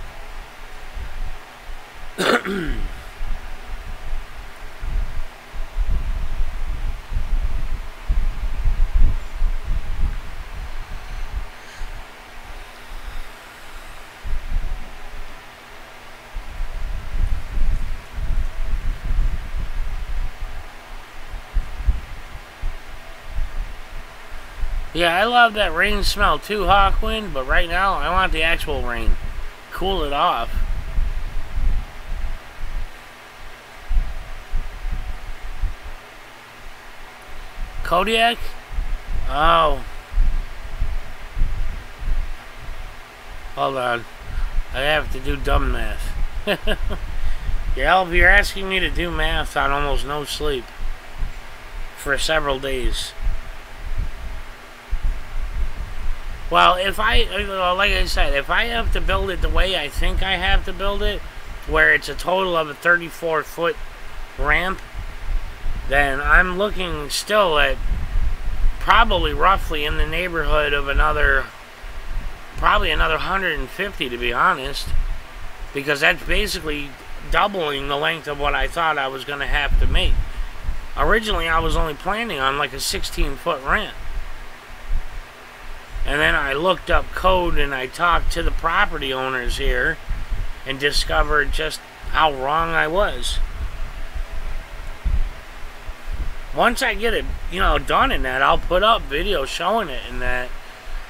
Yeah, I love that rain smell too, Hawkwind, but right now I want the actual rain. Cool it off. Kodiak? Oh. Hold on. I have to do dumb math. Yeah, if you're asking me to do math on almost no sleep for several days. Well, if like I said, if I have to build it the way I think I have to build it, where it's a total of a 34-foot ramp, then I'm looking still at probably roughly in the neighborhood of probably another 150, to be honest, because that's basically doubling the length of what I thought I was going to have to make. Originally, I was only planning on like a 16-foot ramp. And then I looked up code and I talked to the property owners here and discovered just how wrong I was. Once I get it, done in that, I'll put up videos showing it in that.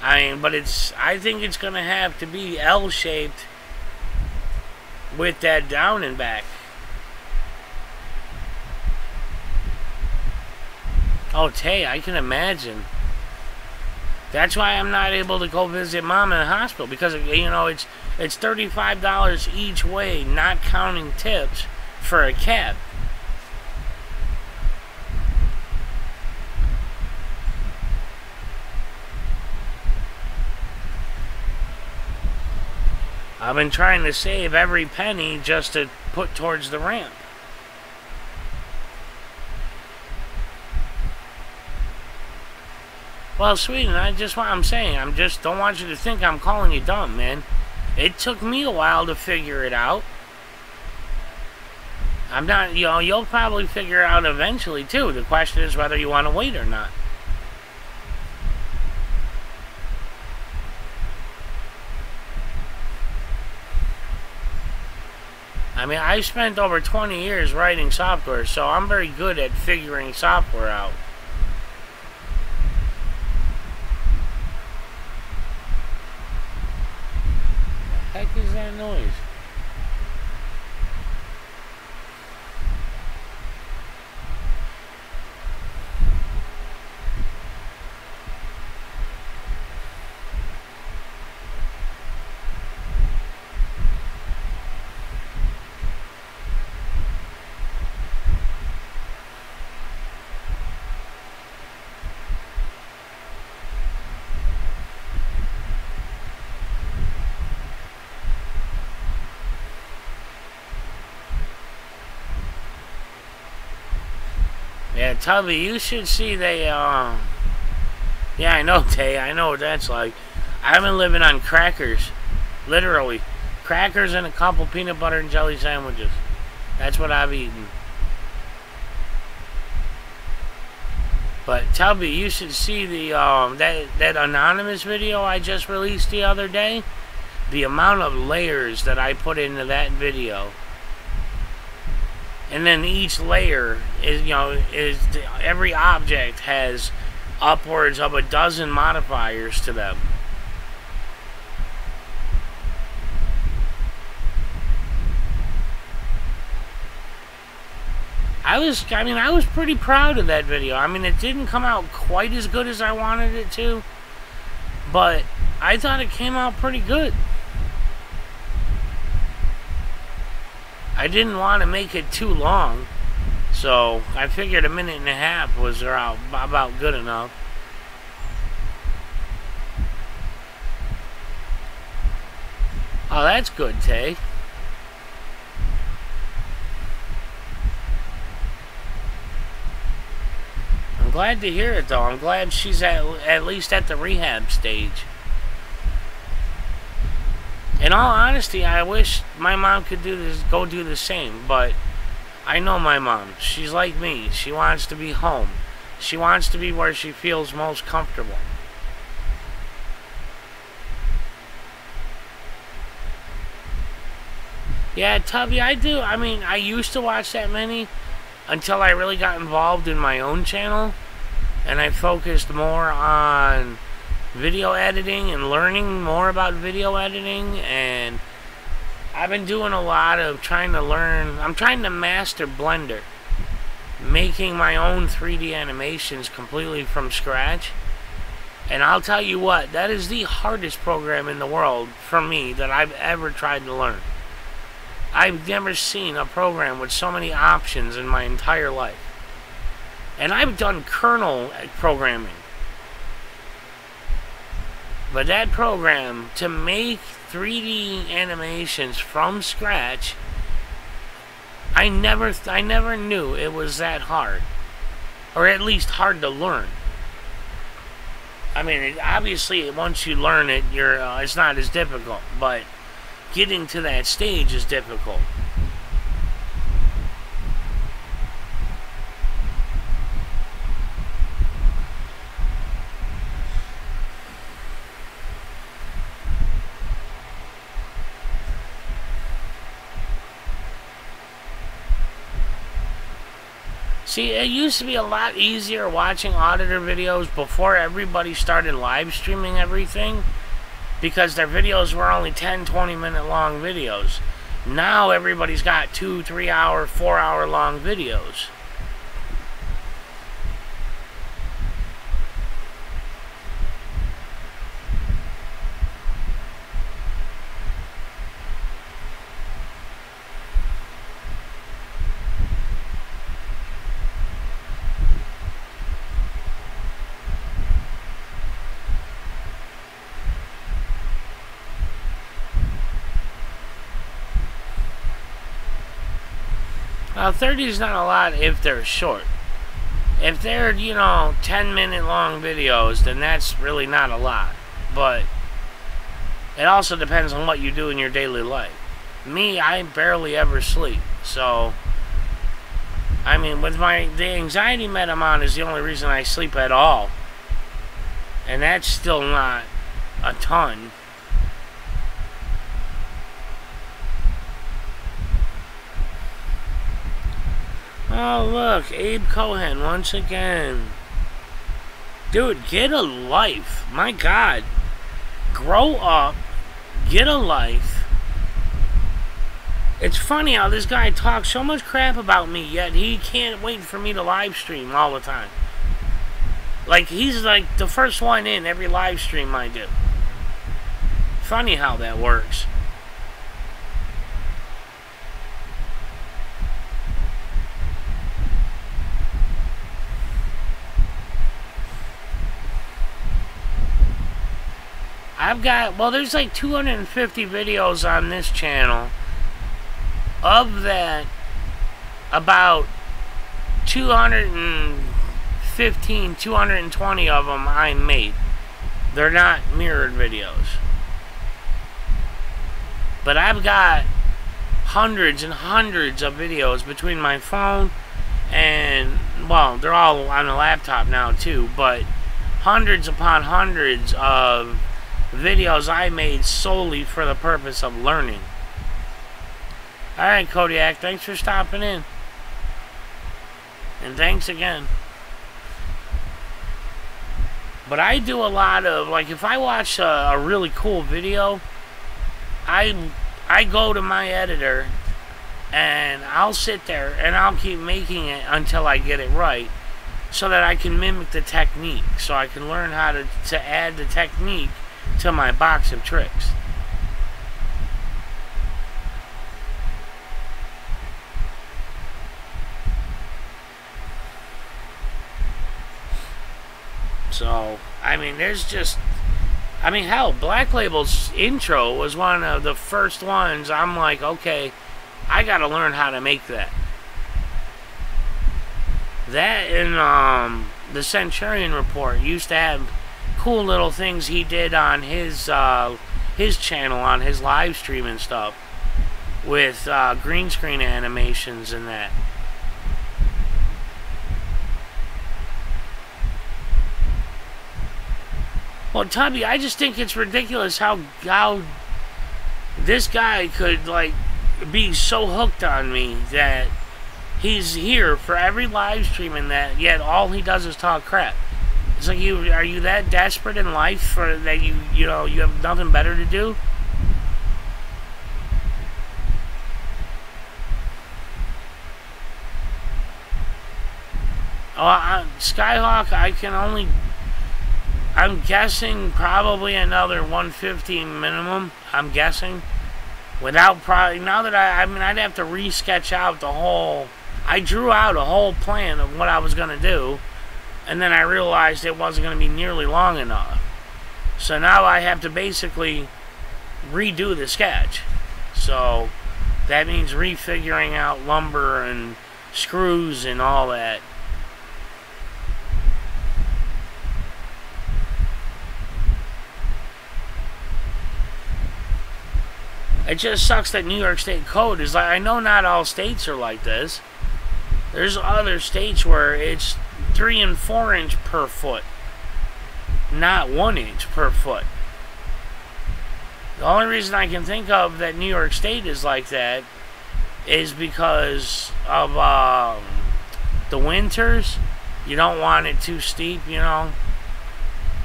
But I think it's going to have to be L-shaped with that down and back. Oh, Tay, I can imagine. That's why I'm not able to go visit Mom in the hospital, because it's $35 each way, not counting tips, for a cab. I've been trying to save every penny just to put towards the ramp. Well, Sweden, I'm saying, don't want you to think I'm calling you dumb, man. It took me a while to figure it out. I'm not, you'll probably figure it out eventually, too. The question is whether you want to wait or not. I spent over 20 years writing software, so I'm very good at figuring software out. What the heck is that noise? Tubby, you should see yeah, I know, Tay. I know what that's like. I've been living on crackers. Literally. Crackers and a couple peanut butter and jelly sandwiches. That's what I've eaten. But Tubby, you should see the that anonymous video I just released the other day. The amount of layers that I put into that video. And then each layer is, every object has upwards of a dozen modifiers to them. I was pretty proud of that video. I mean, it didn't come out quite as good as I wanted it to, but I thought it came out pretty good. I didn't want to make it too long, so I figured a minute and a half was about good enough. Oh, that's good, Tay. I'm glad to hear it, though. I'm glad she's at least at the rehab stage. In all honesty, I wish my mom could go do the same, but I know my mom. She's like me. She wants to be home. She wants to be where she feels most comfortable. Yeah, Tubby, I do. I mean, I used to watch that many until I really got involved in my own channel, and I focused more on video editing and learning more about video editing, and I've been doing a lot of trying to learn. I'm trying to master Blender, making my own 3D animations completely from scratch. And I'll tell you what, that is the hardest program in the world for me that I've ever tried to learn. I've never seen a program with so many options in my entire life. And I've done kernel programming. But that program, to make 3D animations from scratch, I never knew it was that hard. Or at least hard to learn. I mean, obviously, once you learn it, it's not as difficult. But getting to that stage is difficult. See, it used to be a lot easier watching auditor videos before everybody started live streaming everything, because their videos were only 10-20 minute long videos. Now everybody's got 2, 3 hour, 4 hour long videos. Well, 30 is not a lot if they're short. If they're, 10-minute long videos, then that's really not a lot. But it also depends on what you do in your daily life. Me, I barely ever sleep. So, I mean, with the anxiety med I'm on is the only reason I sleep at all. And that's still not a ton. Oh, look, Abe Cohen once again. Dude, get a life. My God. Grow up. Get a life. It's funny how this guy talks so much crap about me, yet he can't wait for me to live stream all the time. Like, he's like the first one in every live stream I do. Funny how that works. There's like 250 videos on this channel. Of that, about 215, 220 of them I made. They're not mirrored videos. But I've got hundreds and hundreds of videos between my phone and, well, they're all on the laptop now too, but hundreds upon hundreds of videos I made solely for the purpose of learning. Alright, Kodiak, thanks for stopping in. And thanks again. But I do a lot of, like, if I watch a really cool video, I go to my editor and I'll sit there and I'll keep making it until I get it right, so that I can mimic the technique, so I can learn how to add the technique to my box of tricks. So, I mean, there's just, I mean, hell, Black Label's intro was one of the first ones I'm like, okay, I gotta learn how to make that. That and the Centurion Report used to have cool little things he did on his channel, on his live stream and stuff, with green screen animations and that. Well, Tubby, I just think it's ridiculous how this guy could, like, be so hooked on me that he's here for every live stream and that, yet all he does is talk crap. It's like, are you that desperate in life for that you have nothing better to do? Oh, Skyhawk, I'm guessing probably another 150 minimum. I'm guessing. Without probably, now that I mean, I'd have to re-sketch out the whole, I drew out a whole plan of what I was going to do, and then I realized it wasn't going to be nearly long enough. So now I have to basically redo the sketch. So that means refiguring out lumber and screws and all that. It just sucks that New York State code is like, I know not all states are like this. There's other states where it's 3 and 4 inch per foot, not 1 inch per foot. The only reason I can think of that New York State is like that is because of the winters. You don't want it too steep, you know.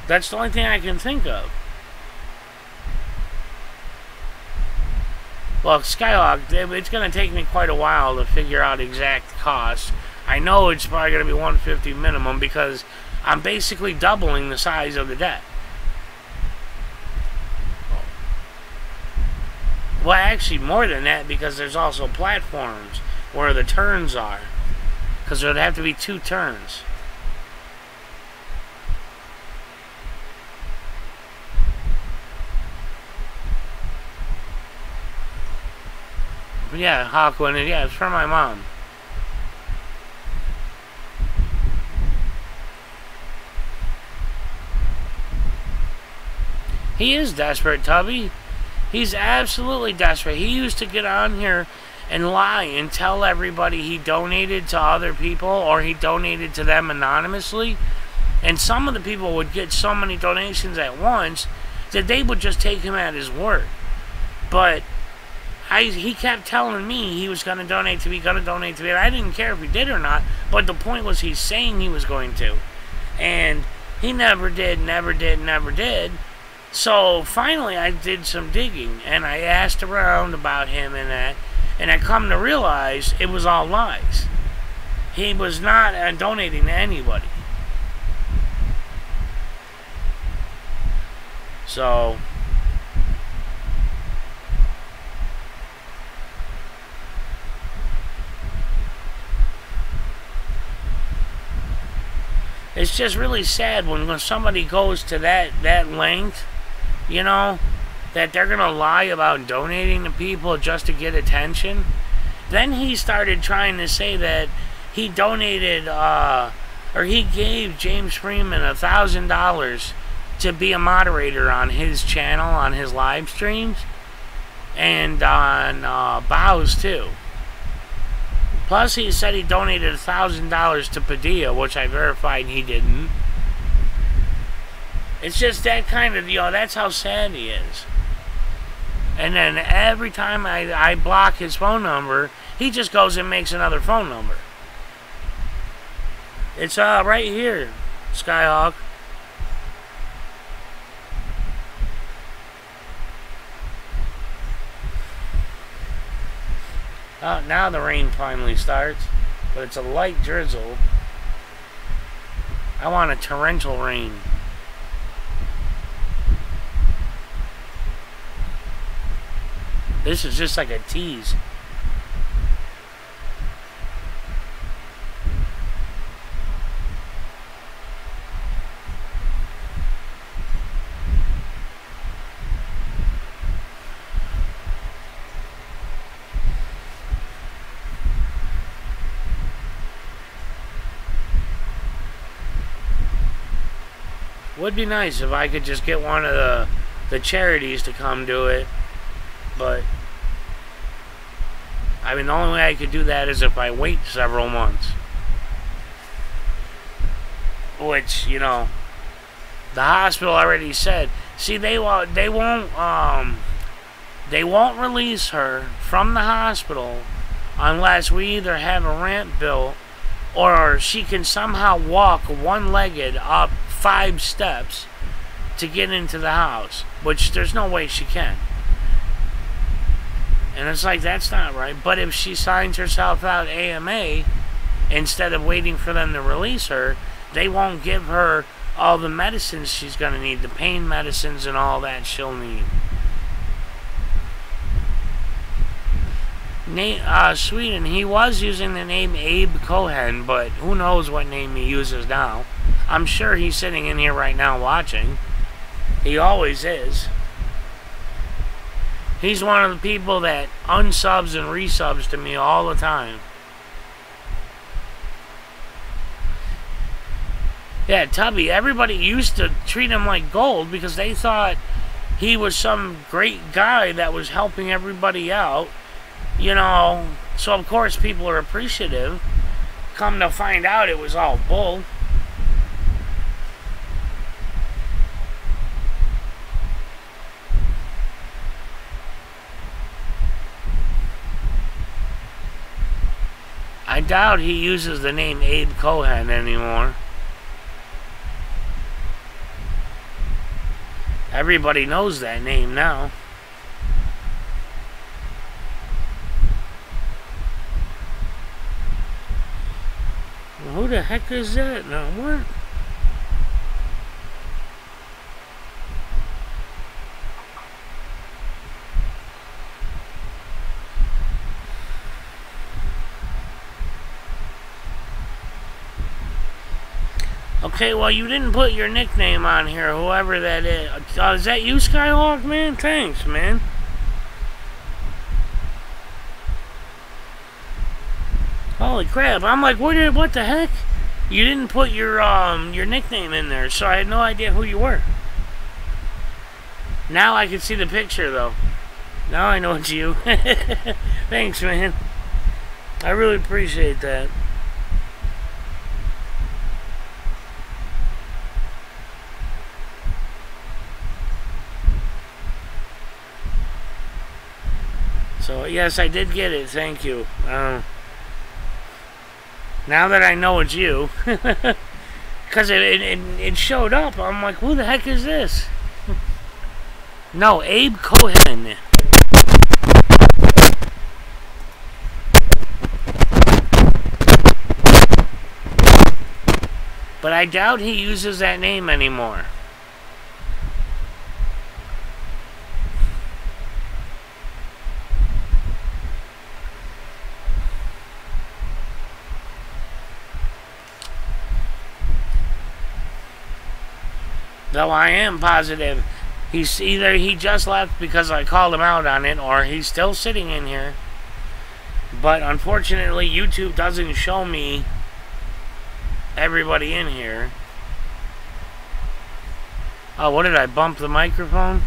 That's the only thing I can think of. Well, Skyhawk, it's going to take me quite a while to figure out exact costs. I know it's probably going to be 150 minimum because I'm basically doubling the size of the deck. Well, actually more than that, because there's also platforms where the turns are. Because there'd have to be 2 turns. Yeah, Hawkwind, yeah, it's for my mom. He is desperate, Tubby. He's absolutely desperate. He used to get on here and lie and tell everybody he donated to other people or he donated to them anonymously. And some of the people would get so many donations at once that they would just take him at his word. But he kept telling me he was going to donate to me, and I didn't care if he did or not, but the point was he's saying he was going to. And he never did. So finally I did some digging, and I asked around about him and that, and I come to realize it was all lies. He was not donating to anybody. So it's just really sad when somebody goes to that length, you know, that they're going to lie about donating to people just to get attention. Then he started trying to say that he donated, or he gave James Freeman $1,000 to be a moderator on his channel, on his live streams, and on Bows too. Plus, he said he donated $1,000 to Padilla, which I verified he didn't. It's just that kind of, that's how sad he is. And then every time I block his phone number, he just goes and makes another phone number. It's right here, Skyhawk. Now the rain finally starts, but it's a light drizzle. I want a torrential rain. This is just like a tease. Would be nice if I could just get one of the charities to come do it, but I mean the only way I could do that is if I wait several months, which the hospital already said. See, they won't release her from the hospital unless we either have a ramp built or she can somehow walk one-legged up 5 steps to get into the house, which there's no way she can. And it's like, that's not right. But if she signs herself out AMA, instead of waiting for them to release her, they won't give her all the medicines she's going to need, the pain medicines and all that she'll need. Sweden, he was using the name Abe Cohen, but who knows what name he uses now. I'm sure he's sitting in here right now watching. He always is. He's one of the people that unsubs and resubs to me all the time. Yeah, Tubby, everybody used to treat him like gold because they thought he was some great guy that was helping everybody out. So of course people are appreciative. Come to find out it was all bull. I doubt he uses the name Abe Cohen anymore. Everybody knows that name now. Who the heck is that now? What? Okay, well, you didn't put your nickname on here, whoever that is. Is that you, Skyhawk, man? Thanks, man. Holy crap, I'm like, what the heck? You didn't put your nickname in there, so I had no idea who you were. Now I can see the picture, though. Now I know it's you. Thanks, man. I really appreciate that. So, yes, I did get it. Thank you. Now that I know it's you, because it showed up, I'm like, who the heck is this? No, Abe Cohen. But I doubt he uses that name anymore. Though I am positive he's either he just left because I called him out on it, or he's still sitting in here. But unfortunately, YouTube doesn't show me everybody in here. Oh, what did I bump the microphone?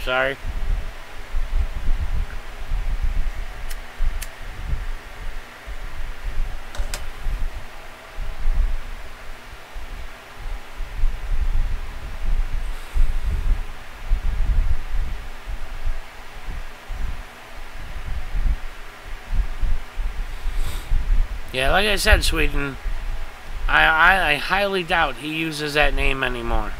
Sorry. Yeah, like I said, Sweden, I highly doubt he uses that name anymore.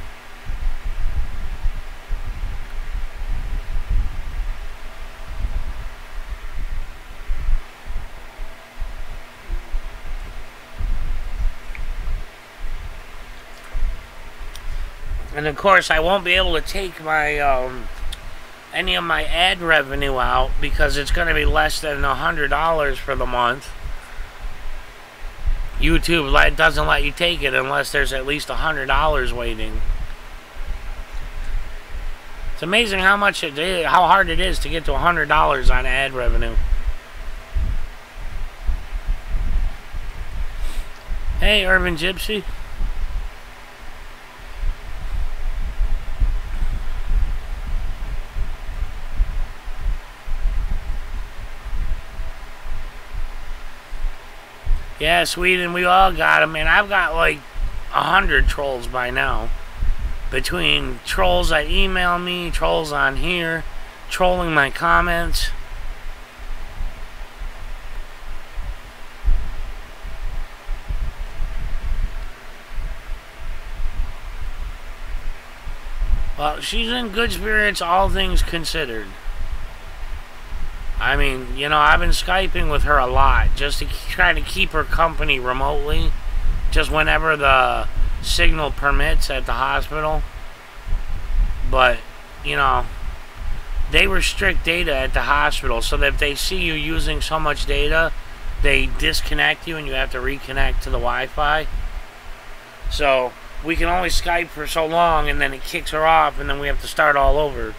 And of course, I won't be able to take my any of my ad revenue out because it's going to be less than $100 for the month. YouTube doesn't let you take it unless there's at least $100 waiting. It's amazing how hard it is to get to $100 on ad revenue. Hey, Urban Gypsy. Yeah, Sweden, we all got them, and I've got like 100 trolls by now. Between trolls that email me, trolls on here, trolling my comments. Well, she's in good spirits, all things considered. I mean, you know, I've been Skyping with her a lot just to try to keep her company remotely, just whenever the signal permits at the hospital. But, you know, they restrict data at the hospital so that if they see you using so much data, they disconnect you and you have to reconnect to the Wi-Fi. So we can only Skype for so long, and then it kicks her off, and then we have to start all over.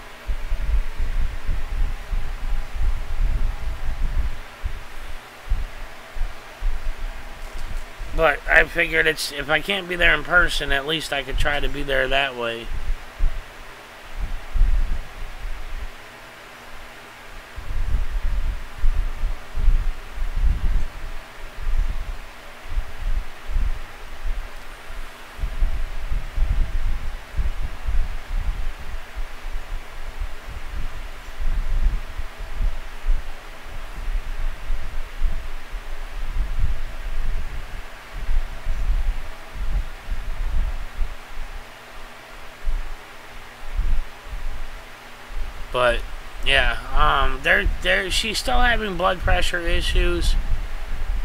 But I figured if I can't be there in person, at least I could try to be there that way. But yeah, she's still having blood pressure issues.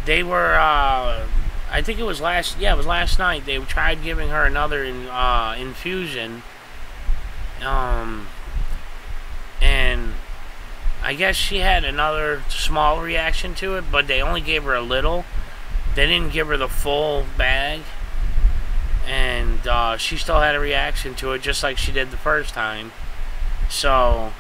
They were I think it was last night they tried giving her another infusion. And I guess she had another small reaction to it, but they only gave her a little. They didn't give her the full bag. And she still had a reaction to it just like she did the first time. So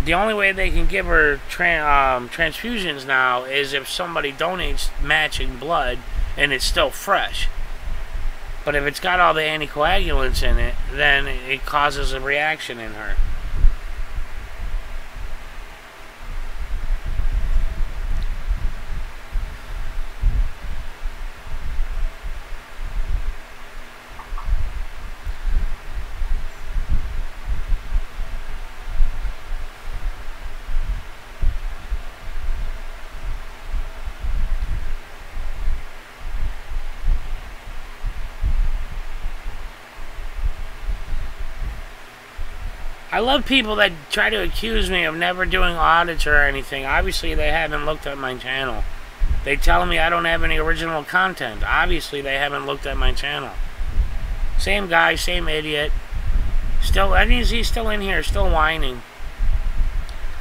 the only way they can give her transfusions now is if somebody donates matching blood and it's still fresh. But if it's got all the anticoagulants in it, then it causes a reaction in her. I love people that try to accuse me of never doing audits or anything. Obviously, they haven't looked at my channel. They tell me I don't have any original content. Obviously, they haven't looked at my channel. Same guy, same idiot. Still, I mean, he's still in here, still whining.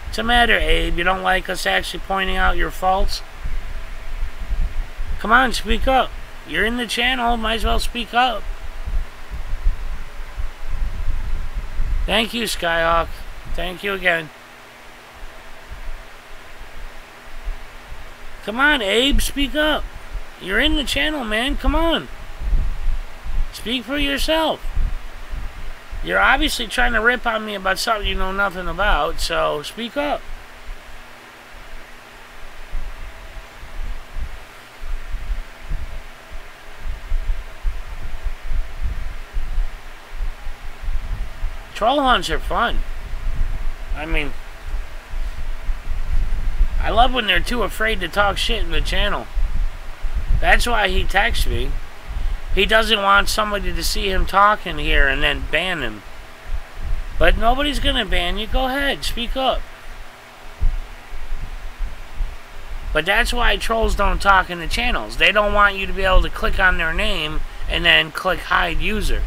What's the matter, Abe? You don't like us actually pointing out your faults? Come on, speak up. You're in the channel, might as well speak up. Thank you, Skyhawk. Thank you again. Come on, Abe, speak up. You're in the channel, man. Come on. Speak for yourself. You're obviously trying to rip on me about something you know nothing about, so speak up. Troll hunts are fun. I mean, I love when they're too afraid to talk shit in the channel. That's why he texts me. He doesn't want somebody to see him talking here and then ban him. But nobody's gonna ban you. Go ahead, speak up. But that's why trolls don't talk in the channels. They don't want you to be able to click on their name and then click hide user.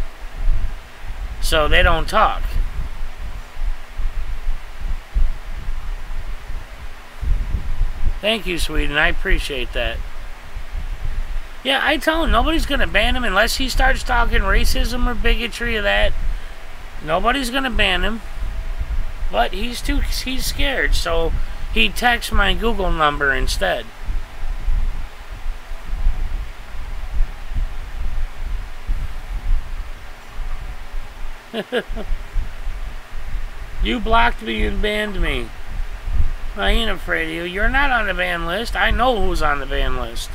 So they don't talk. Thank you, Sweden. I appreciate that. Yeah, I tell him nobody's going to ban him unless he starts talking racism or bigotry or that. Nobody's going to ban him. But he's scared, so he texts my Google number instead. You blocked me and banned me. I ain't afraid of you. You're not on the ban list. I know who's on the ban list.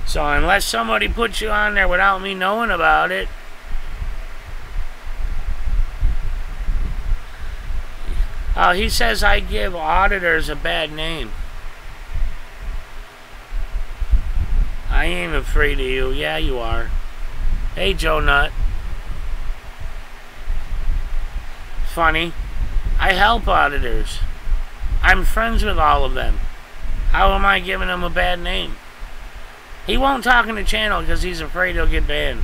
So unless somebody puts you on there without me knowing about it. Oh, he says I give auditors a bad name. I ain't afraid of you. Yeah, you are. Hey, Joe Nut. Funny. I help auditors. I'm friends with all of them. How am I giving them a bad name? He won't talk in the channel because he's afraid he'll get banned.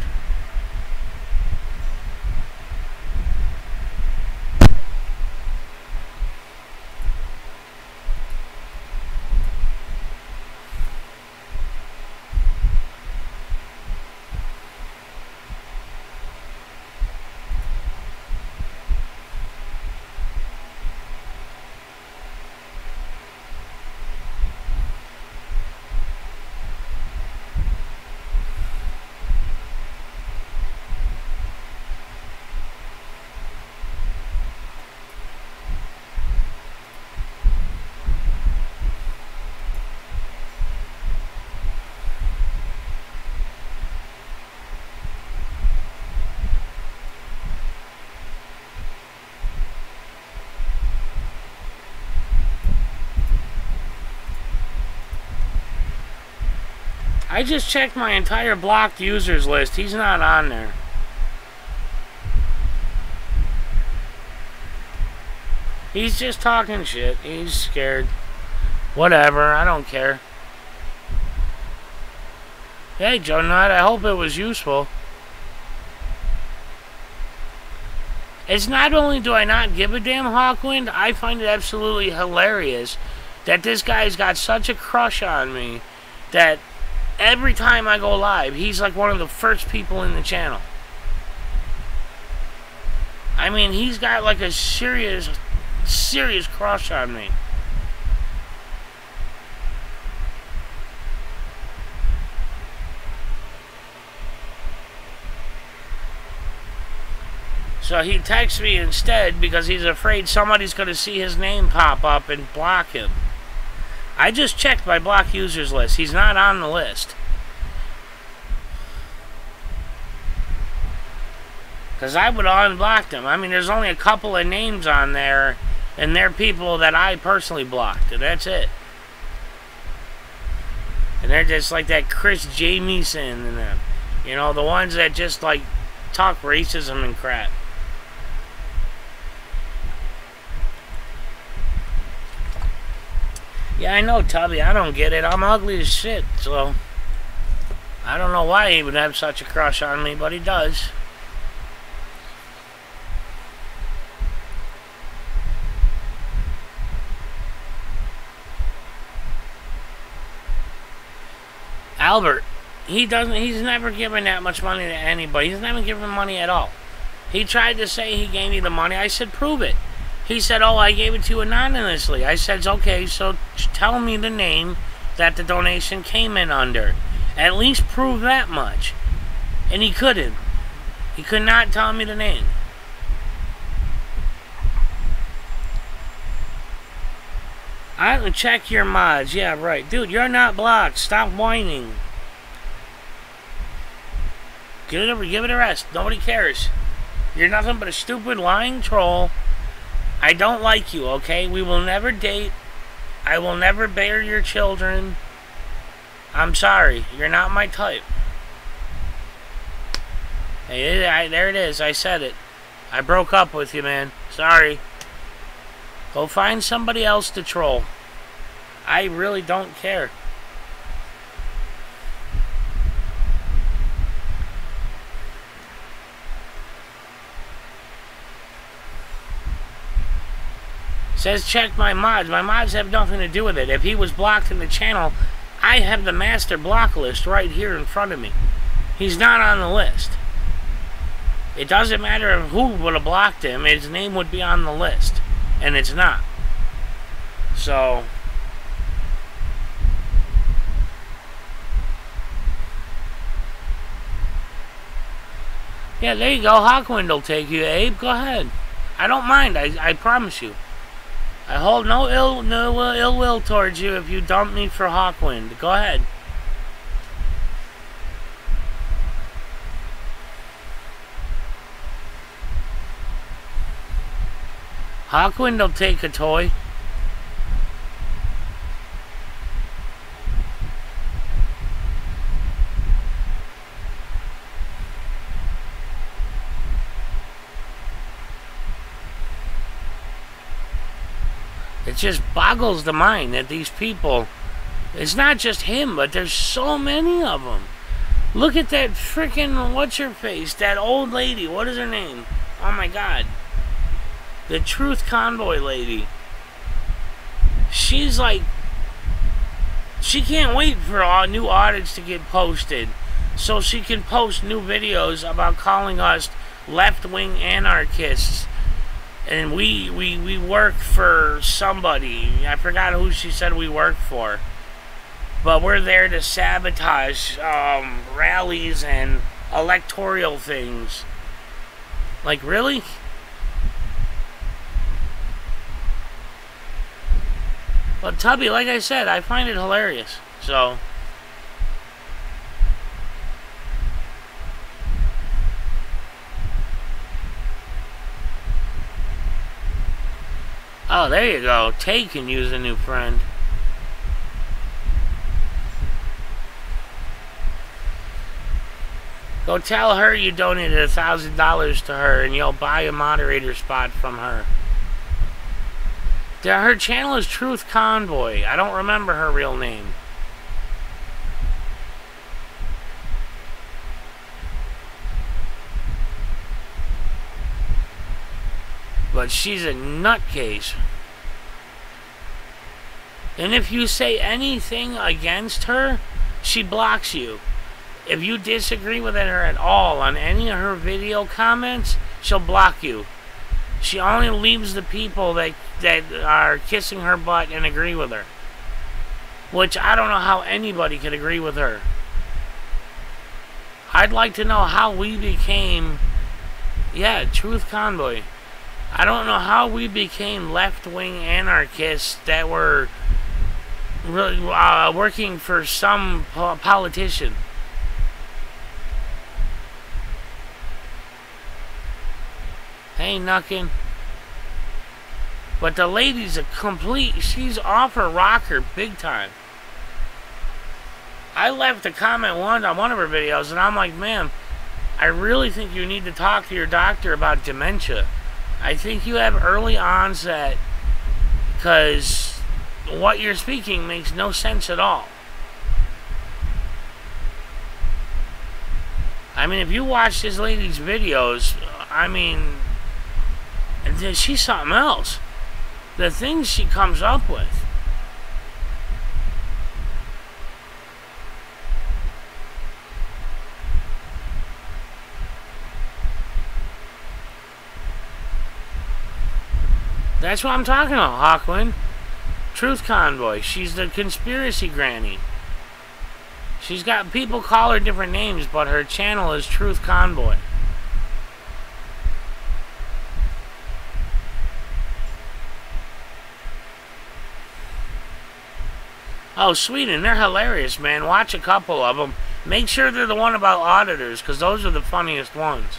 I just checked my entire blocked users list. He's not on there. He's just talking shit. He's scared. Whatever. I don't care. Hey, Joe Nut. I hope it was useful. It's not only do I not give a damn Hawkwind, I find it absolutely hilarious that this guy's got such a crush on me that every time I go live, he's like one of the first people in the channel. I mean, he's got like a serious crush on me. So he texts me instead because he's afraid somebody's going to see his name pop up and block him. I just checked my block users list. He's not on the list. Because I would have unblocked him. I mean, there's only a couple of names on there, and they're people that I personally blocked, and that's it. And they're just like that Chris Jamieson and them. You know, the ones that just, like, talk racism and crap. Yeah, I know, Tubby. I don't get it. I'm ugly as shit, so I don't know why he would have such a crush on me, but he does. Albert, he's never given that much money to anybody. He's never given money at all. He tried to say he gave me the money. I said, prove it. He said, oh, I gave it to you anonymously. I said, okay, so tell me the name that the donation came in under. At least prove that much. And he couldn't. He could not tell me the name. I would check your mods. Yeah, right. Dude, you're not blocked. Stop whining. Give it a rest. Nobody cares. You're nothing but a stupid, lying troll. I don't like you, okay? We will never date. I will never bear your children. I'm sorry. You're not my type. Hey, there it is. I said it. I broke up with you, man. Sorry. Go find somebody else to troll. I really don't care. Says check my mods. My mods have nothing to do with it. If he was blocked in the channel, I have the master block list right here in front of me. He's not on the list. It doesn't matter who would have blocked him. His name would be on the list. And it's not. So... yeah, there you go. Hawkwind will take you, Abe. Go ahead. I don't mind. I promise you. I hold no ill will towards you if you dump me for Hawkwind. Go ahead. Hawkwind will take a toy. It just boggles the mind that these people, it's not just him, but there's so many of them. Look at that freaking, what's her face, that old lady, what is her name? Oh my god. The Truth Convoy lady. She's like, she can't wait for all new audits to get posted so she can post new videos about calling us left-wing anarchists. And we work for somebody. I forgot who she said we work for. But we're there to sabotage rallies and electoral things. Like, really? But Tubby, like I said, I find it hilarious. So... oh, there you go. Tay can use a new friend. Go tell her you donated $1,000 to her and you'll buy a moderator spot from her. Her channel is Truth Convoy. I don't remember her real name. But she's a nutcase. And if you say anything against her, she blocks you. If you disagree with her at all on any of her video comments, she'll block you. She only leaves the people that are kissing her butt and agree with her. Which I don't know how anybody could agree with her. I'd like to know how we became... yeah, Truth Convoy. I don't know how we became left-wing anarchists that were really, working for some politician. Hey, Nuckin. But the lady's a complete... she's off her rocker big time. I left a comment once on one of her videos, and I'm like, ma'am, I really think you need to talk to your doctor about dementia. I think you have early onset, because what you're speaking makes no sense at all. I mean, if you watch this lady's videos, I mean, she's something else. The things she comes up with. That's what I'm talking about, Hawkwind. Truth Convoy. She's the conspiracy granny. She's got people call her different names, but her channel is Truth Convoy. Oh, Sweden, they're hilarious, man. Watch a couple of them. Make sure they're the one about auditors, because those are the funniest ones.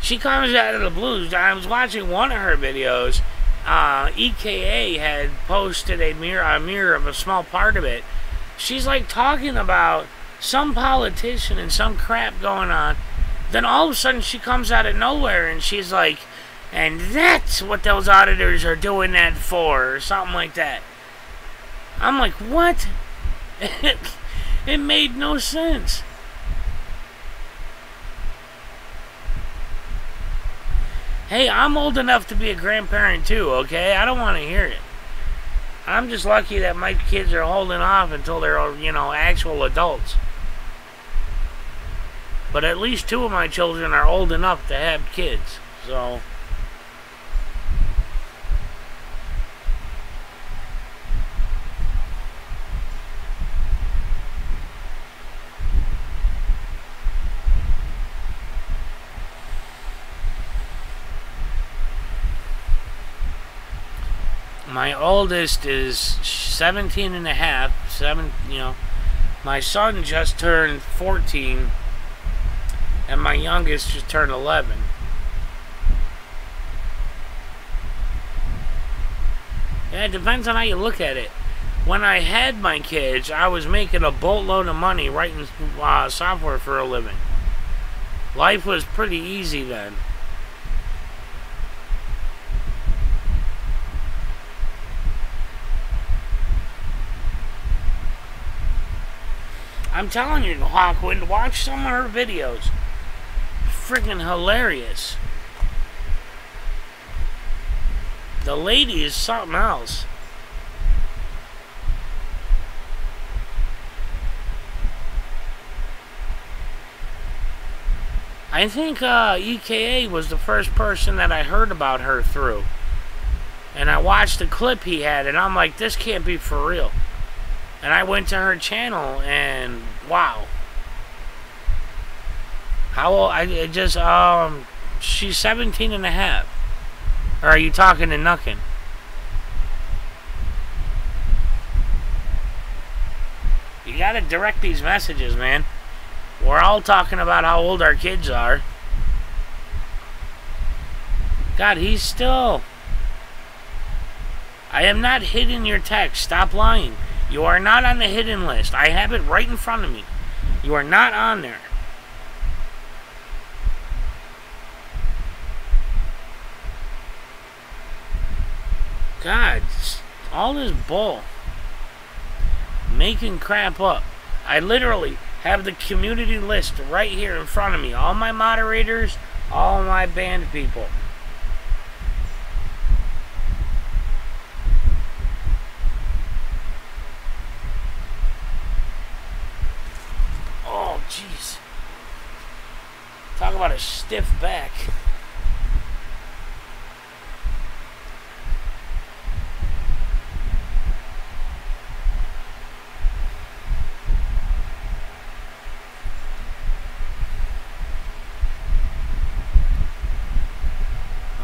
She comes out of the blues. I was watching one of her videos. EKA had posted a mirror of a small part of it. She's like talking about some politician and some crap going on. Then all of a sudden she comes out of nowhere and she's like, and that's what those auditors are doing that for, or something like that. I'm like, what? It made no sense. Hey, I'm old enough to be a grandparent too, okay? I don't want to hear it. I'm just lucky that my kids are holding off until they're, you know, actual adults. But at least 2 of my children are old enough to have kids, so... My oldest is 17 and a half, my son just turned 14, and my youngest just turned 11. Yeah, it depends on how you look at it. When I had my kids, I was making a boatload of money writing software for a living. Life was pretty easy then. I'm telling you, Hawkwind, watch some of her videos. Freaking hilarious. The lady is something else. I think EKA was the first person that I heard about her through. And I watched the clip he had, and I'm like, this can't be for real. And I went to her channel, and wow. How old? She's 17 and a half. Or are you talking to Nuckin? You gotta direct these messages, man. We're all talking about how old our kids are. God, he's still... I am not hidden your text. Stop lying. You are not on the hidden list. I have it right in front of me. You are not on there. God, all this bull. Making crap up. I literally have the community list right here in front of me. All my moderators, all my band people. Oh, jeez. Talk about a stiff back.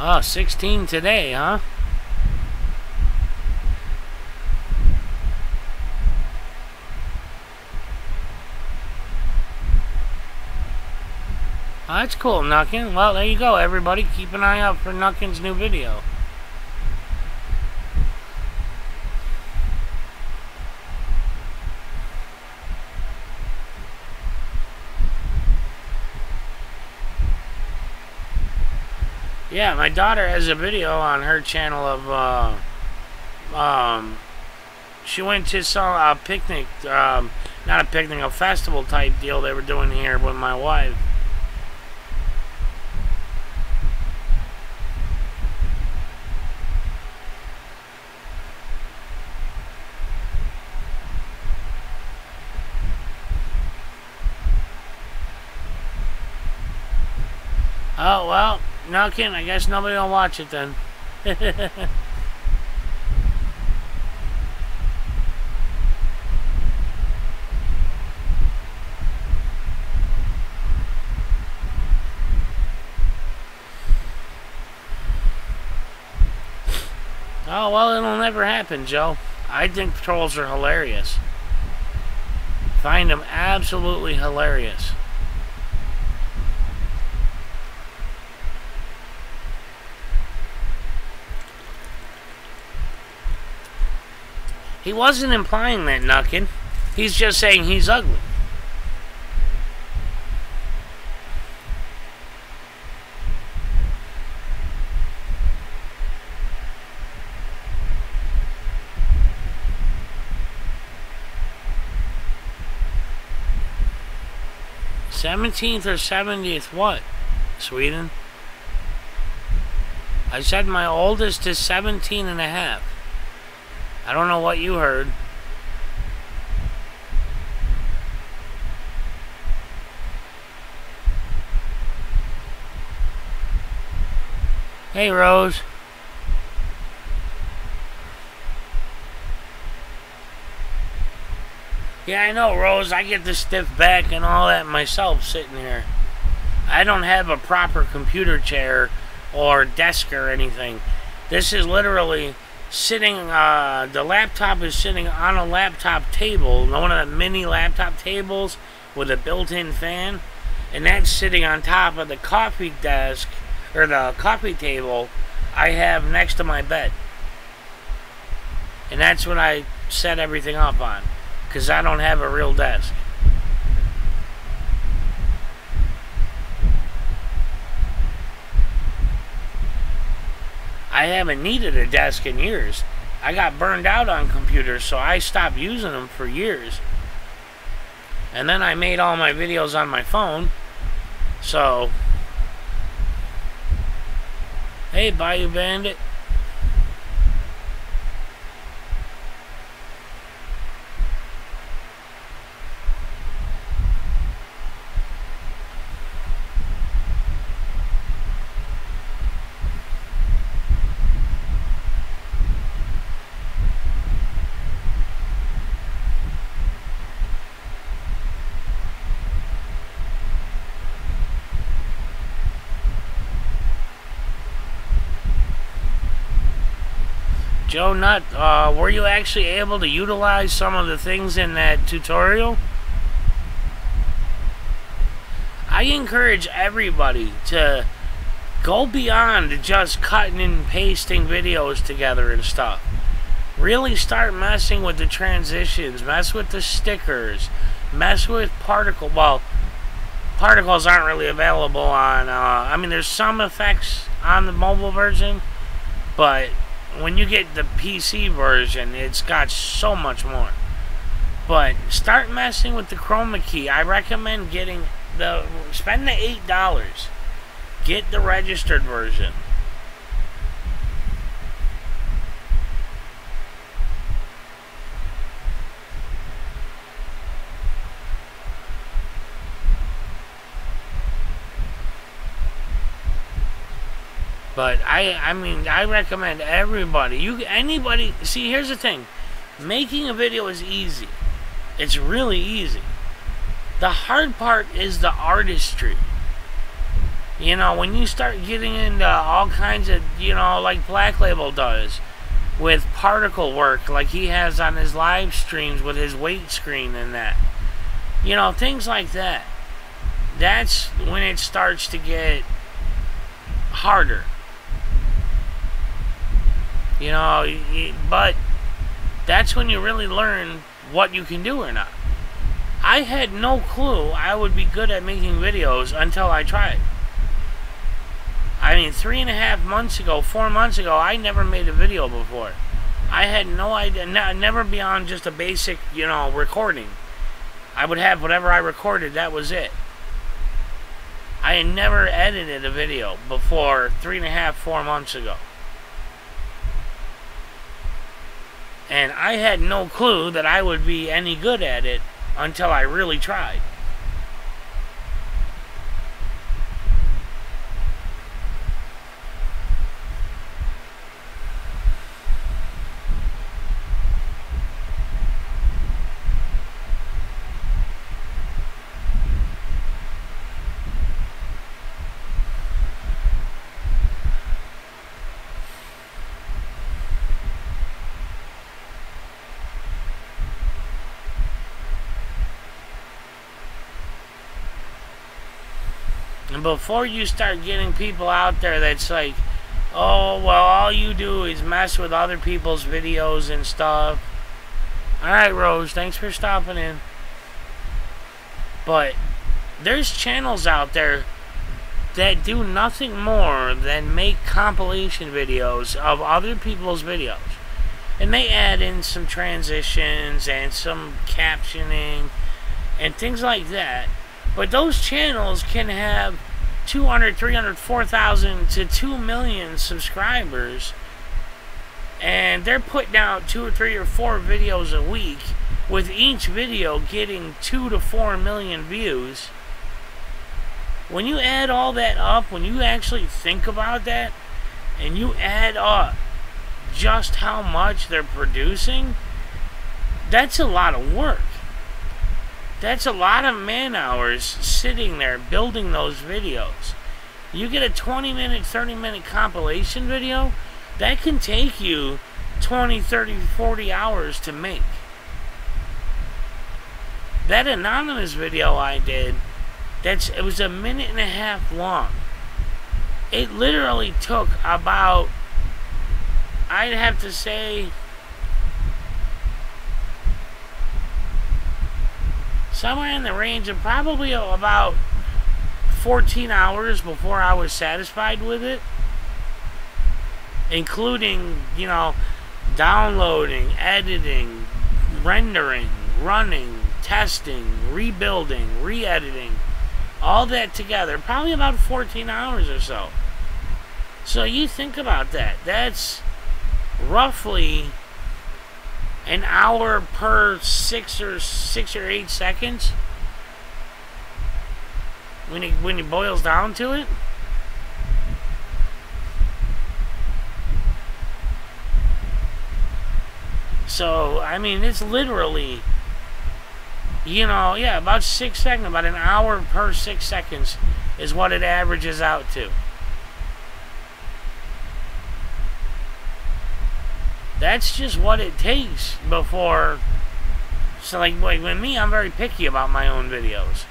Oh, 16 today, huh? Oh, that's cool, Nuckin. Well, there you go, everybody. Keep an eye out for Nuckin's new video. Yeah, my daughter has a video on her channel of, she went to some picnic, not a picnic, a festival type deal they were doing here with my wife. Oh, well, Nuckin, I guess nobody will watch it then. Oh, well, it'll never happen, Joe. I think trolls are hilarious. Find them absolutely hilarious. He wasn't implying that, Nuckin. He's just saying he's ugly. '17th or 70th what? Sweden? I said my oldest is 17 and a half. I don't know what you heard. Hey, Rose. Yeah, I know, Rose. I get the stiff back and all that myself sitting here. I don't have a proper computer chair or desk or anything. This is literally sitting, the laptop is sitting on a laptop table, one of the mini laptop tables with a built-in fan, and that's sitting on top of the coffee desk, or the coffee table I have next to my bed. And that's what I set everything up on, because I don't have a real desk. I haven't needed a desk in years. I got burned out on computers, so I stopped using them for years. And then I made all my videos on my phone. So, hey, Bayou Bandit. Joe Nut, were you actually able to utilize some of the things in that tutorial? I encourage everybody to go beyond just cutting and pasting videos together and stuff. Really start messing with the transitions, mess with the stickers, mess with particles aren't really available on, I mean, there's some effects on the mobile version, but when you get the PC version, it's got so much more. But start messing with the chroma key. I recommend spend the $8. Get the registered version. But I recommend everybody, see, here's the thing. Making a video is easy. It's really easy. The hard part is the artistry. You know, when you start getting into all kinds of, you know, like Black Label does, with particle work, like he has on his live streams with his weight screen and that. You know, things like that. That's when it starts to get harder. You know, but that's when you really learn what you can do or not. I had no clue I would be good at making videos until I tried. I mean, 3.5 months ago, 4 months ago, I never made a video before. I had no idea, never beyond just a basic, you know, recording. I would have whatever I recorded, that was it. I had never edited a video before 3.5, 4 months ago. And I had no clue that I would be any good at it until I really tried. And before you start getting people out there that's like, oh, well, all you do is mess with other people's videos and stuff. Alright, Rose, thanks for stopping in. But there's channels out there that do nothing more than make compilation videos of other people's videos. And they add in some transitions and some captioning and things like that. But those channels can have 200, 300, 4,000 to 2 million subscribers. And they're putting out 2 or 3 or 4 videos a week, with each video getting 2 to 4 million views. When you add all that up, when you actually think about that, and you add up just how much they're producing, that's a lot of work. That's a lot of man hours sitting there building those videos. You get a 20-minute, 30-minute compilation video, that can take you 20, 30, 40 hours to make. That anonymous video I did, it was a minute and a half long. It literally took about, I'd have to say, somewhere in the range of probably about 14 hours before I was satisfied with it. Including, you know, downloading, editing, rendering, running, testing, rebuilding, re-editing, all that together. Probably about 14 hours or so. So you think about that. That's roughly an hour per 6 or 8 seconds. When it boils down to it. So, I mean, it's literally, you know, yeah, about 6 seconds, about an hour per 6 seconds is what it averages out to. That's just what it takes before. So, like with me, I'm very picky about my own videos.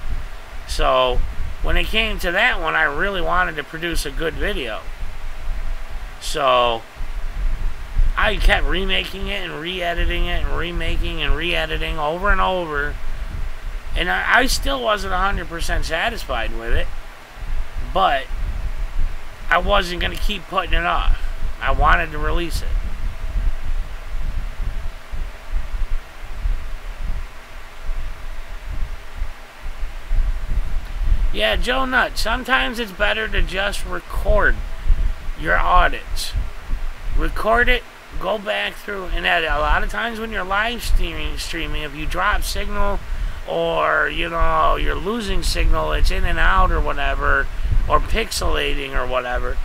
So, when it came to that one, I really wanted to produce a good video. So I kept remaking it and re-editing it and remaking and re-editing over and over. And I still wasn't 100% satisfied with it. But I wasn't going to keep putting it off. I wanted to release it. Yeah, Joe Nutt, sometimes it's better to just record your audits. Record it, go back through and edit. A lot of times when you're live streaming, if you drop signal or, you know, you're losing signal, it's in and out or whatever, or pixelating or whatever,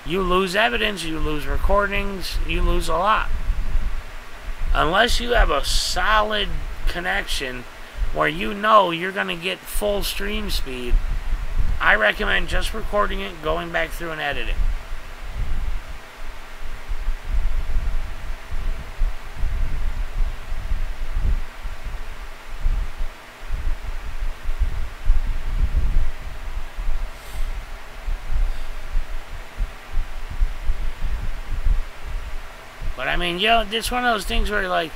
you lose evidence, you lose recordings, you lose a lot. Unless you have a solid connection where you know you're going to get full stream speed, I recommend just recording it, going back through and editing. But I mean, it's one of those things where like,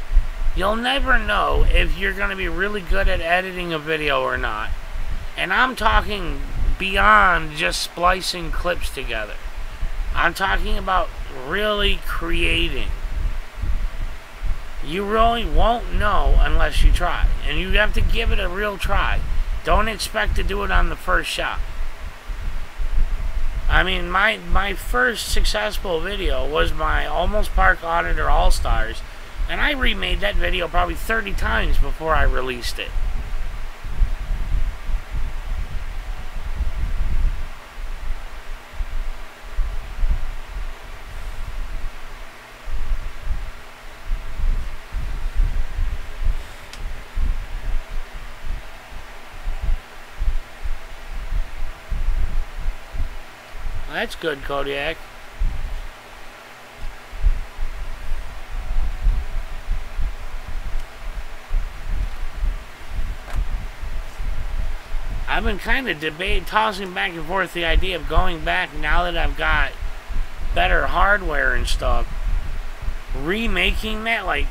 you'll never know if you're going to be really good at editing a video or not. And I'm talking beyond just splicing clips together. I'm talking about really creating. You really won't know unless you try. And you have to give it a real try. Don't expect to do it on the first shot. I mean, my first successful video was my Almost Park Auditor All-Stars. And I remade that video probably 30 times before I released it. That's good, Kodiak. I've been kind of tossing back and forth the idea of going back now that I've got better hardware and stuff. Remaking that, like,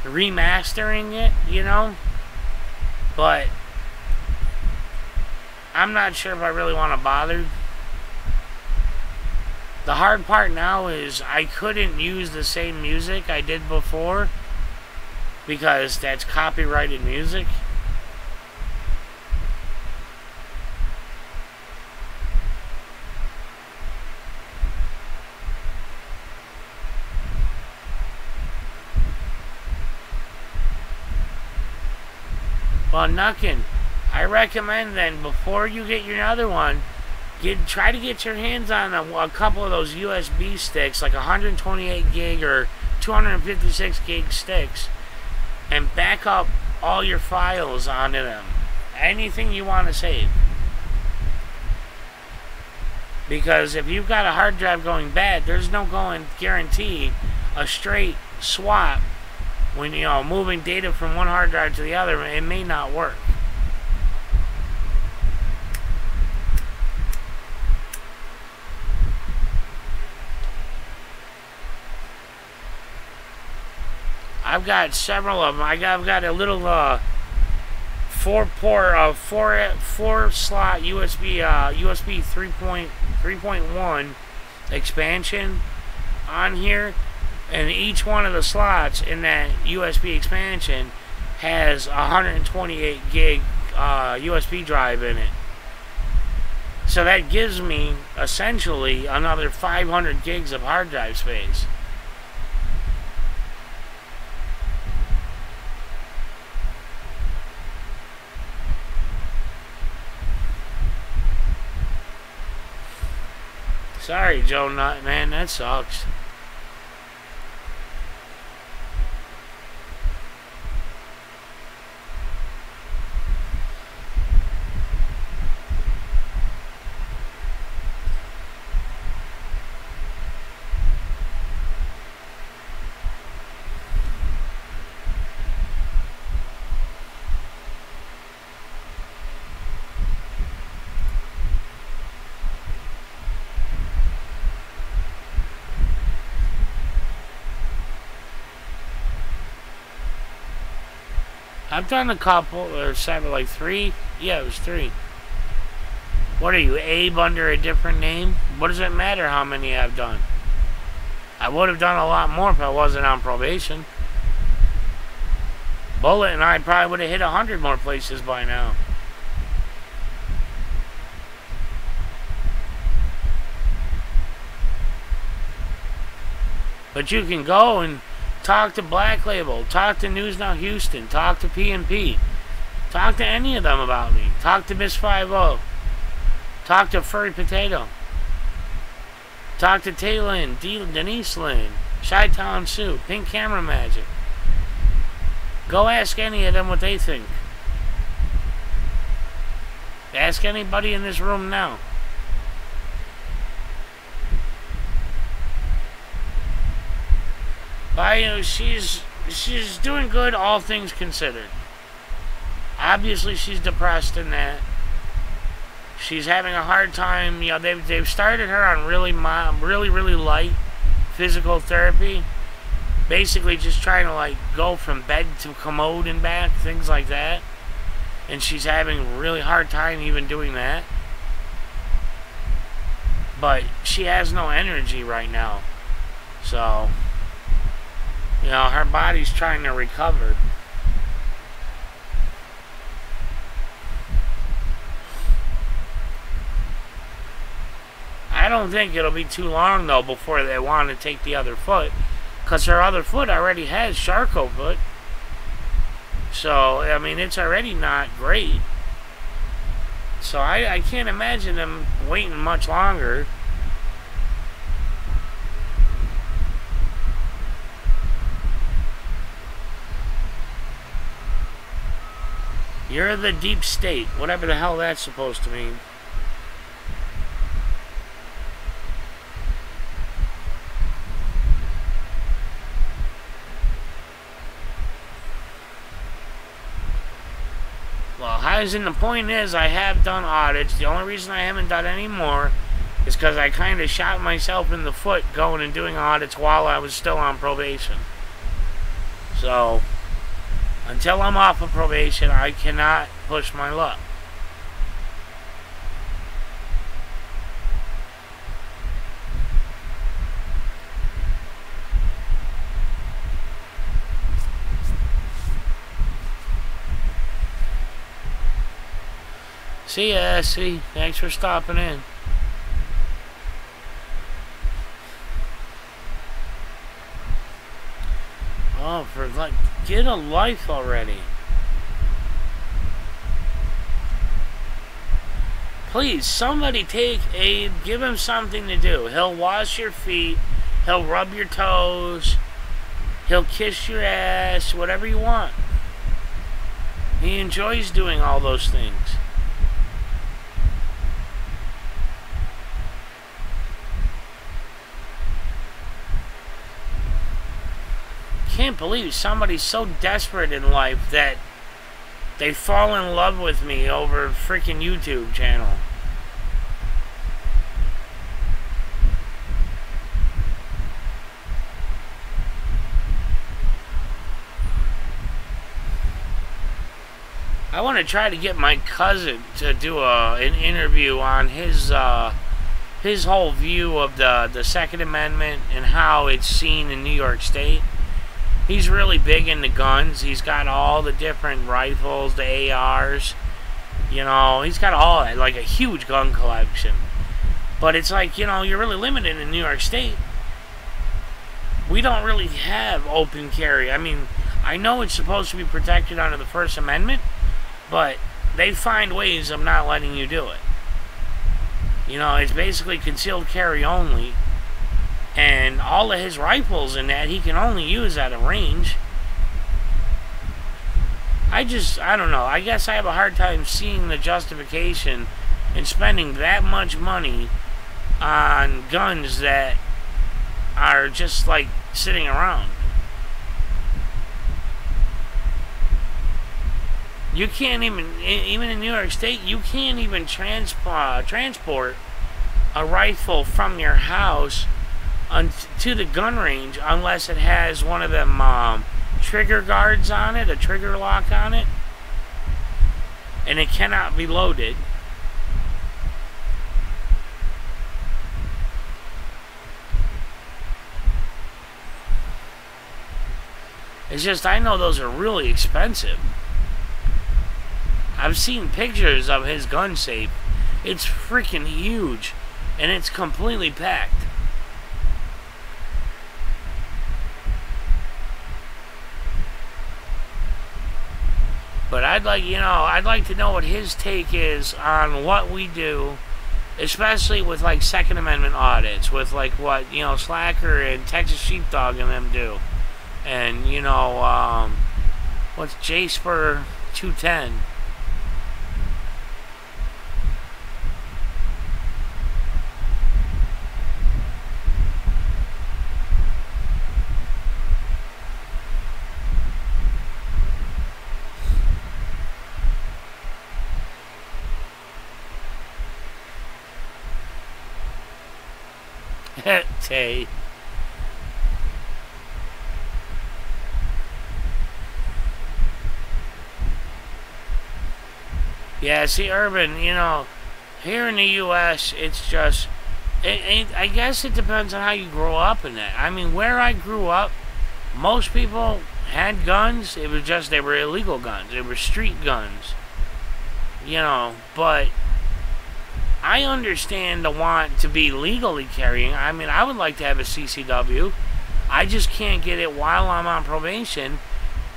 remastering it, you know? But I'm not sure if I really want to bother. The hard part now is I couldn't use the same music I did before because that's copyrighted music. Well, Nuckin, I recommend then before you get your other one, try to get your hands on a couple of those USB sticks, like 128 gig or 256 gig sticks, and back up all your files onto them. Anything you want to save. Because if you've got a hard drive going bad, there's no guarantee a straight swap when, you know, moving data from one hard drive to the other, it may not work. I've got several of them. I've got a little 4-port, 4-slot USB 3.1 expansion on here, and each one of the slots in that USB expansion has a 128 gig USB drive in it. So that gives me essentially another 500 gigs of hard drive space. Sorry, Joe Nut, man, that sucks. I've done a couple, or seven, like 3. Yeah, it was 3. What are you, Abe under a different name? What does it matter how many I've done? I would have done a lot more if I wasn't on probation. Bullet and I probably would have hit 100 more places by now. But you can go and talk to Black Label, talk to News Now Houston, talk to P&P, talk to any of them about me, talk to Miss 5-0, talk to Furry Potato, talk to Taylin, Denise Lynn, Chi-Town Sue, Pink Camera Magic. Go ask any of them what they think. Ask anybody in this room now. But, you know, she's doing good, all things considered. Obviously, she's depressed in that. She's having a hard time. You know, they've started her on really light physical therapy. Basically, just trying to, like, go from bed to commode and back, things like that. And she's having a really hard time even doing that. But she has no energy right now. So, you know, her body's trying to recover. I don't think it'll be too long, though, before they want to take the other foot. Because her other foot already has Charcot foot. So, I mean, it's already not great. So, I can't imagine them waiting much longer. You're the deep state, whatever the hell that's supposed to mean. Well, the point is, I have done audits. The only reason I haven't done any more is because I kind of shot myself in the foot going and doing audits while I was still on probation. So, until I'm off of probation, I cannot push my luck. See ya, Essie. Thanks for stopping in. Oh, for like, get a life already. Please, somebody take Abe, give him something to do. He'll wash your feet, he'll rub your toes, he'll kiss your ass, whatever you want. He enjoys doing all those things. Can't believe somebody's so desperate in life that they fall in love with me over a freaking YouTube channel. I want to try to get my cousin to do an interview on his whole view of the Second Amendment and how it's seen in New York State. He's really big into guns. He's got all the different rifles, the ARs. You know, he's got all that, like a huge gun collection. But it's like, you know, you're really limited in New York State. We don't really have open carry. I mean, I know it's supposed to be protected under the First Amendment, but they find ways of not letting you do it. You know, it's basically concealed carry only. And all of his rifles and that he can only use at a range. I don't know. I guess I have a hard time seeing the justification in spending that much money on guns that are just like sitting around. You can't even in New York State, you can't even transport a rifle from your house to the gun range unless it has one of them trigger guards on it, a trigger lock on it, and it cannot be loaded. It's just, I know those are really expensive. I've seen pictures of his gun safe. It's freaking huge, and it's completely packed. But I'd like to know what his take is on what we do, especially with like Second Amendment audits, with like what, you know, Slacker and Texas Sheepdog and them do. And, you know, what's Jasper 210? Tay. Yeah, see, Urban, you know, here in the U.S., it's just, I guess it depends on how you grow up in that. I mean, where I grew up, most people had guns. It was just, they were illegal guns. They were street guns. You know, but I understand the want to be legally carrying. I mean, I would like to have a CCW. I just can't get it while I'm on probation,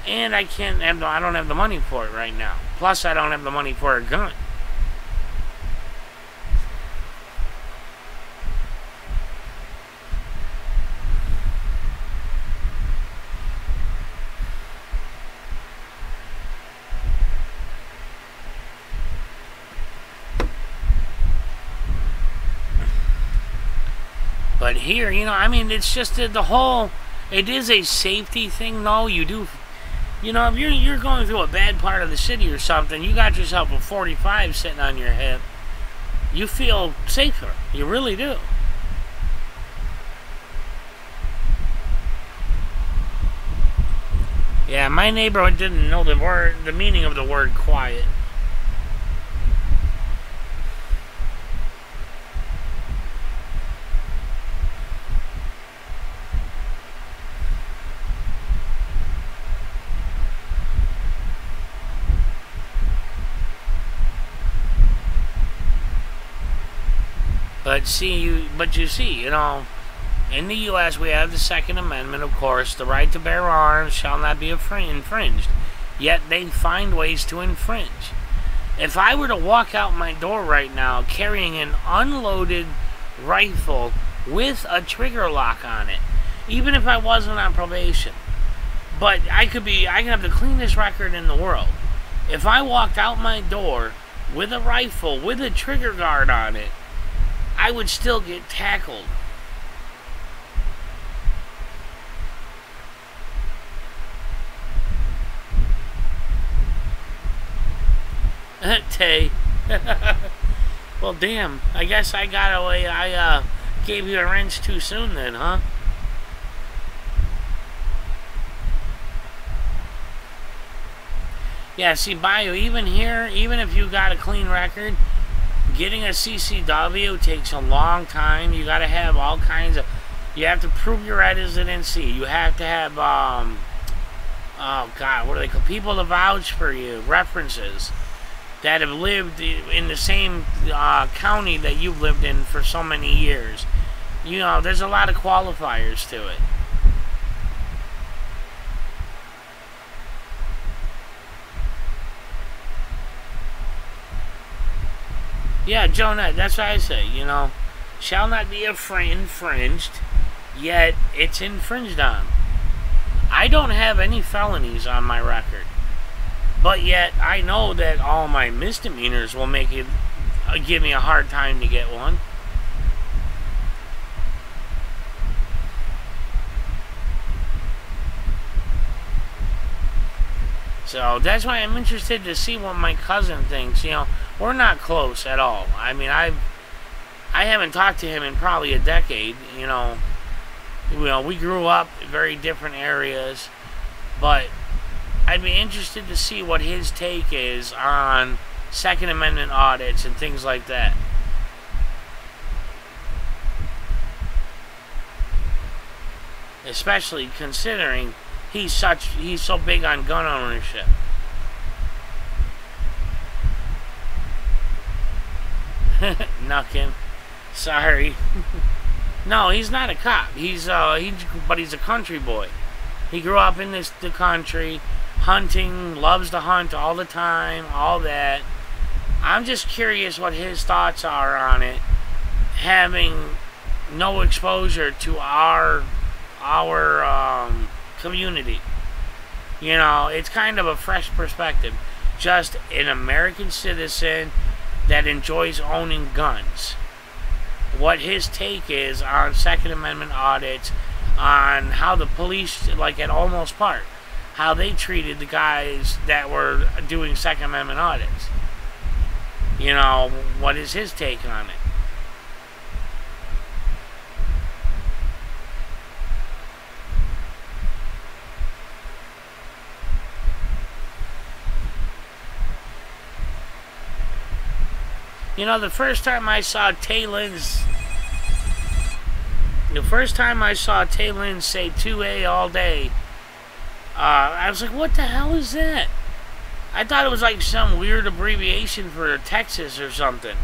and I don't have the money for it right now. Plus, I don't have the money for a gun. But here, you know, I mean, it's just the whole, it is a safety thing, though. You You know, if you're going through a bad part of the city or something, you got yourself a 45 sitting on your hip, you feel safer. You really do. Yeah, my neighborhood didn't know the meaning of the word quiet. But you see, you know, in the U.S. we have the Second Amendment, of course. The right to bear arms shall not be infringed. Yet they find ways to infringe. If I were to walk out my door right now carrying an unloaded rifle with a trigger lock on it, even if I wasn't on probation, but I could have the cleanest record in the world. If I walked out my door with a rifle with a trigger guard on it, I would still get tackled. Tay. Well, damn. I guess I got away. I gave you a wrench too soon then, huh? Yeah, see, Bayou, even here, even if you got a clean record, getting a CCW takes a long time. You got to have all kinds of... You have to prove your residency. You have to have, oh, God, what are they called? People to vouch for you. References that have lived in the same county that you've lived in for so many years. You know, there's a lot of qualifiers to it. Yeah, Jonah, that's what I say, you know. Shall not be infringed, yet it's infringed on. I don't have any felonies on my record. But yet, I know that all my misdemeanors will make it give me a hard time to get one. So that's why I'm interested to see what my cousin thinks. You know, we're not close at all. I mean, I haven't talked to him in probably a decade. You know, we grew up in very different areas, but I'd be interested to see what his take is on Second Amendment audits and things like that. Especially considering he's so big on gun ownership. Knuckin'. Sorry. No, he's not a cop. But he's a country boy. He grew up in the country, hunting, loves to hunt all the time, all that. I'm just curious what his thoughts are on it, having no exposure to our community. You know, it's kind of a fresh perspective. Just an American citizen that enjoys owning guns. What his take is on Second Amendment audits, on how the police, like at Almost Park, how they treated the guys that were doing Second Amendment audits. You know, what is his take on it? You know, the first time I saw Tay Lynn say 2A all day, I was like, what the hell is that? I thought it was like some weird abbreviation for Texas or something.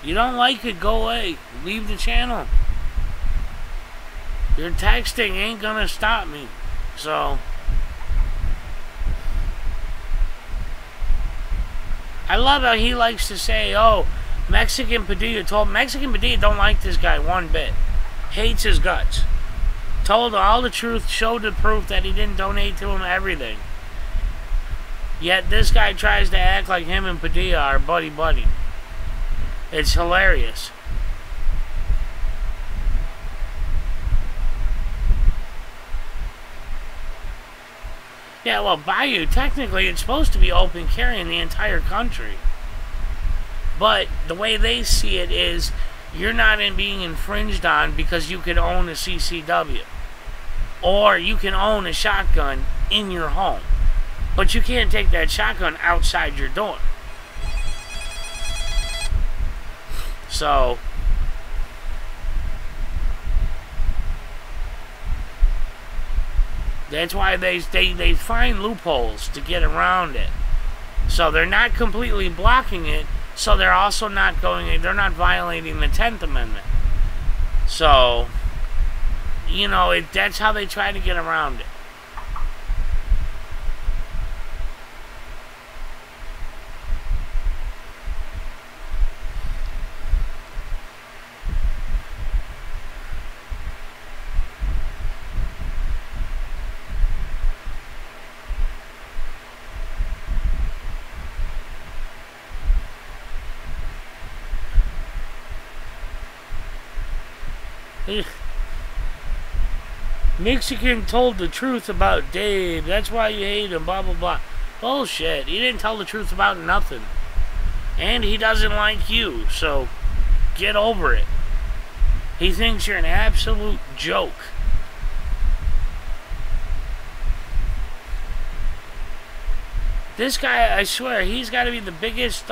You don't like it, go away. Leave the channel. Your texting ain't gonna stop me. So I love how he likes to say, oh, Mexican Padilla told... Mexican Padilla don't like this guy one bit. Hates his guts. Told all the truth, showed the proof that he didn't donate to him everything. Yet this guy tries to act like him and Padilla are buddy-buddy. It's hilarious. Yeah, well, Bayou, technically, it's supposed to be open carry in the entire country. But the way they see it is, you're not being infringed on because you can own a CCW. Or you can own a shotgun in your home. But you can't take that shotgun outside your door. So... that's why they find loopholes to get around it. So they're not completely blocking it, so they're also not they're not violating the 10th Amendment. So, you know, that's how they try to get around it. Mexican told the truth about Dave. That's why you hate him, blah, blah, blah. Bullshit. He didn't tell the truth about nothing. And he doesn't like you, so get over it. He thinks you're an absolute joke. This guy, I swear, he's got to be the biggest,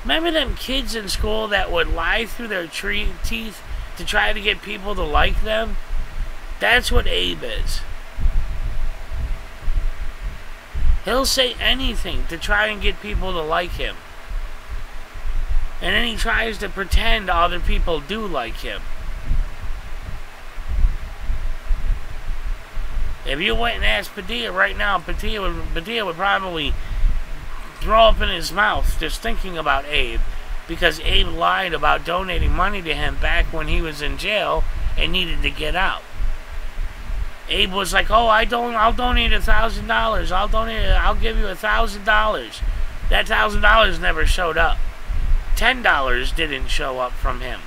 remember them kids in school that would lie through their teeth to try to get people to like them? That's what Abe is. He'll say anything to try and get people to like him. And then he tries to pretend other people do like him. If you went and asked Padilla right now, Padilla would probably throw up in his mouth just thinking about Abe. Because Abe lied about donating money to him back when he was in jail and needed to get out. Abe was like, oh, I'll donate $1,000. I'll give you $1,000. That $1,000 never showed up. $10 didn't show up from him.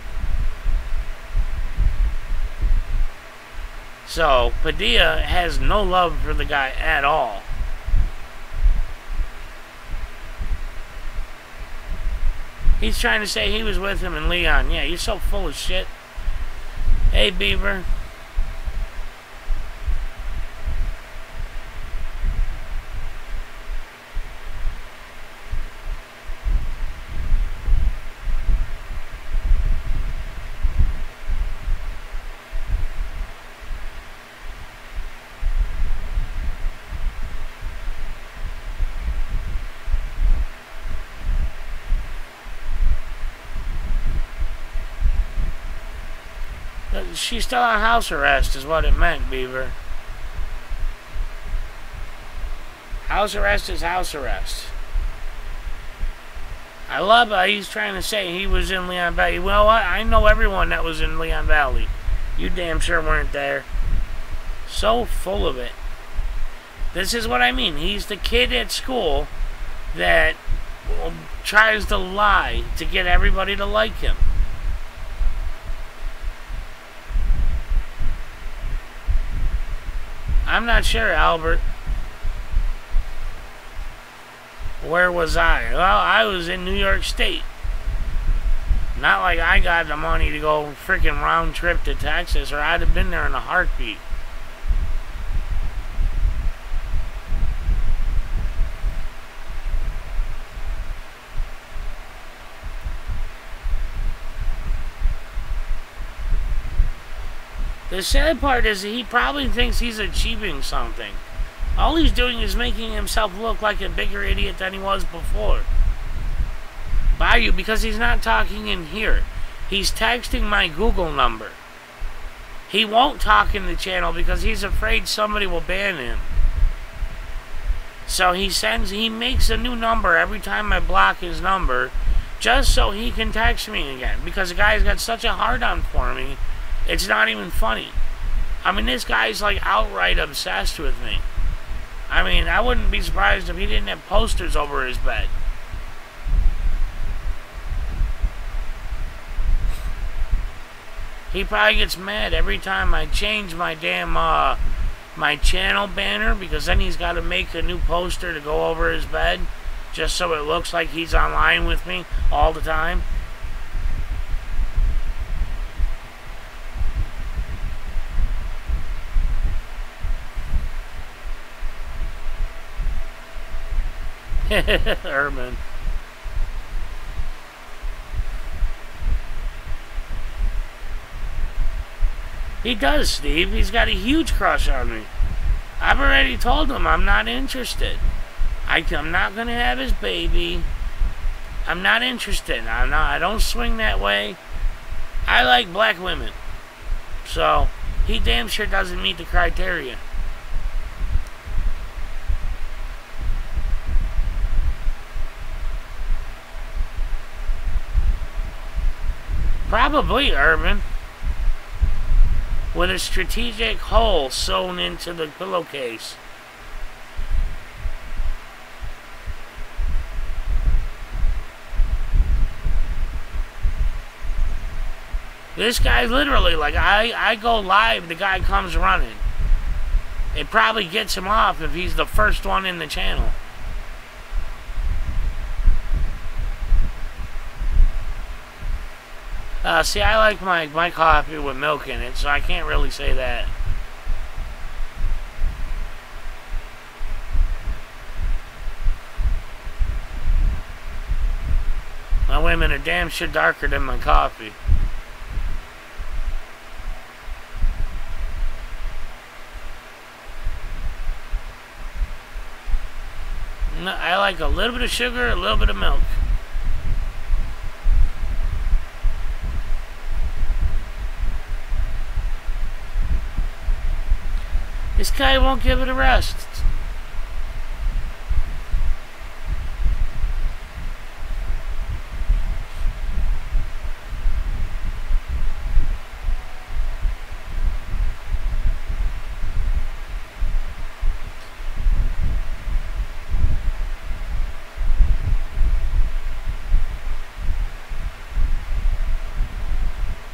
So, Padilla has no love for the guy at all. He's trying to say he was with him in Leon. Yeah, you're so full of shit. Hey, Beaver. She's still on house arrest is what it meant, Beaver. House arrest is house arrest. I love how he's trying to say he was in Leon Valley. Well, I know everyone that was in Leon Valley. You damn sure weren't there. So full of it. This is what I mean. He's the kid at school that tries to lie to get everybody to like him. I'm not sure, Albert. Where was I? Well, I was in New York State. Not like I got the money to go freaking round trip to Texas, or I'd have been there in a heartbeat. The sad part is that he probably thinks he's achieving something. All he's doing is making himself look like a bigger idiot than he was before. Bayou, because he's not talking in here. He's texting my Google number. He won't talk in the channel because he's afraid somebody will ban him. So he makes a new number every time I block his number, just so he can text me again. Because the guy's got such a hard-on for me, it's not even funny. I mean, this guy's like outright obsessed with me. I mean, I wouldn't be surprised if he didn't have posters over his bed. He probably gets mad every time I change my damn, my channel banner, because then he's got to make a new poster to go over his bed, just so it looks like he's online with me all the time. Herman. He does, Steve. He's got a huge crush on me. I've already told him I'm not interested. I'm not going to have his baby. I'm not interested. I don't swing that way. I like black women. So, he damn sure doesn't meet the criteria. Probably, Urban. With a strategic hole sewn into the pillowcase. This guy literally, like, I go live, the guy comes running. It probably gets him off if he's the first one in the channel. See, I like my coffee with milk in it, so I can't really say that. My women are damn sure darker than my coffee. I like a little bit of sugar, a little bit of milk. This guy won't give it a rest.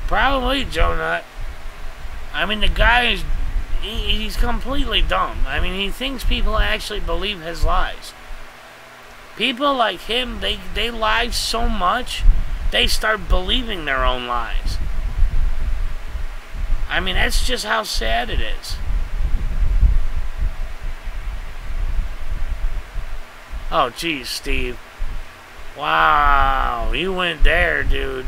Probably, Joe Nut. I mean, the guy is... He's completely dumb. I mean, he thinks people actually believe his lies. People like him, they lie so much, they start believing their own lies. I mean, that's just how sad it is. Oh, geez, Steve. Wow, you went there, dude.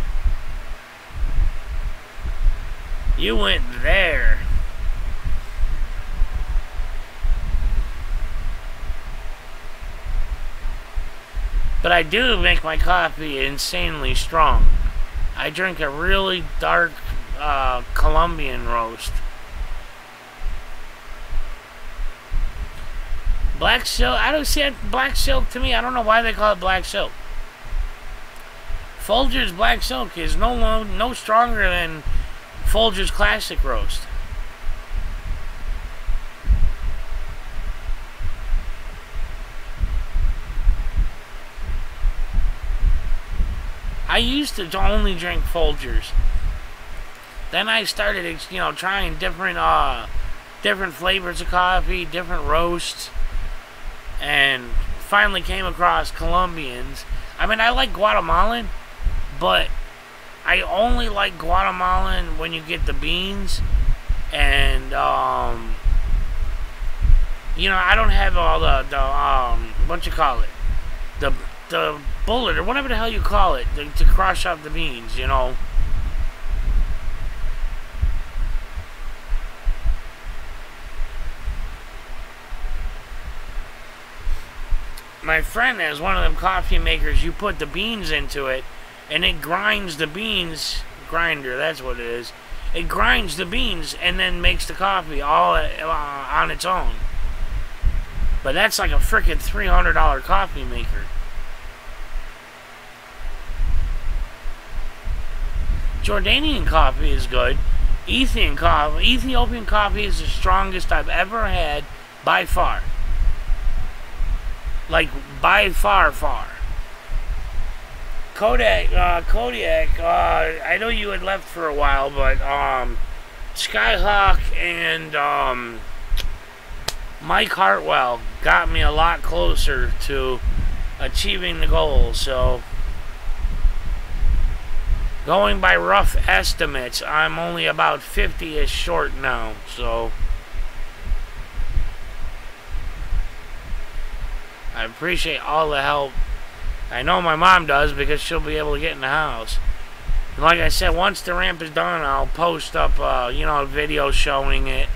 You went there. But I do make my coffee insanely strong. I drink a really dark Colombian roast. Black silk, I don't see it, black silk to me, I don't know why they call it black silk. Folgers black silk is no stronger than Folgers classic roast. I used to only drink Folgers. Then I started, you know, trying different flavors of coffee, different roasts, and finally came across Colombians. I mean, I like Guatemalan, but I only like Guatemalan when you get the beans, and you know, I don't have all the what you call it, the bullet or whatever the hell you call it to crush up the beans, you know. My friend has one of them coffee makers. You put the beans into it, and it grinds the beans. Grinder, that's what it is. It grinds the beans and then makes the coffee all on its own. But that's like a frickin' $300 coffee maker. Jordanian coffee is good. Ethiopian coffee is the strongest I've ever had by far. Like, by far. Kodiak, I know you had left for a while, but, Skyhawk and, Mike Hartwell got me a lot closer to achieving the goal, so going by rough estimates, I'm only about 50-ish short now, so I appreciate all the help. I know my mom does because she'll be able to get in the house. And like I said, once the ramp is done, I'll post up, you know, a video showing it.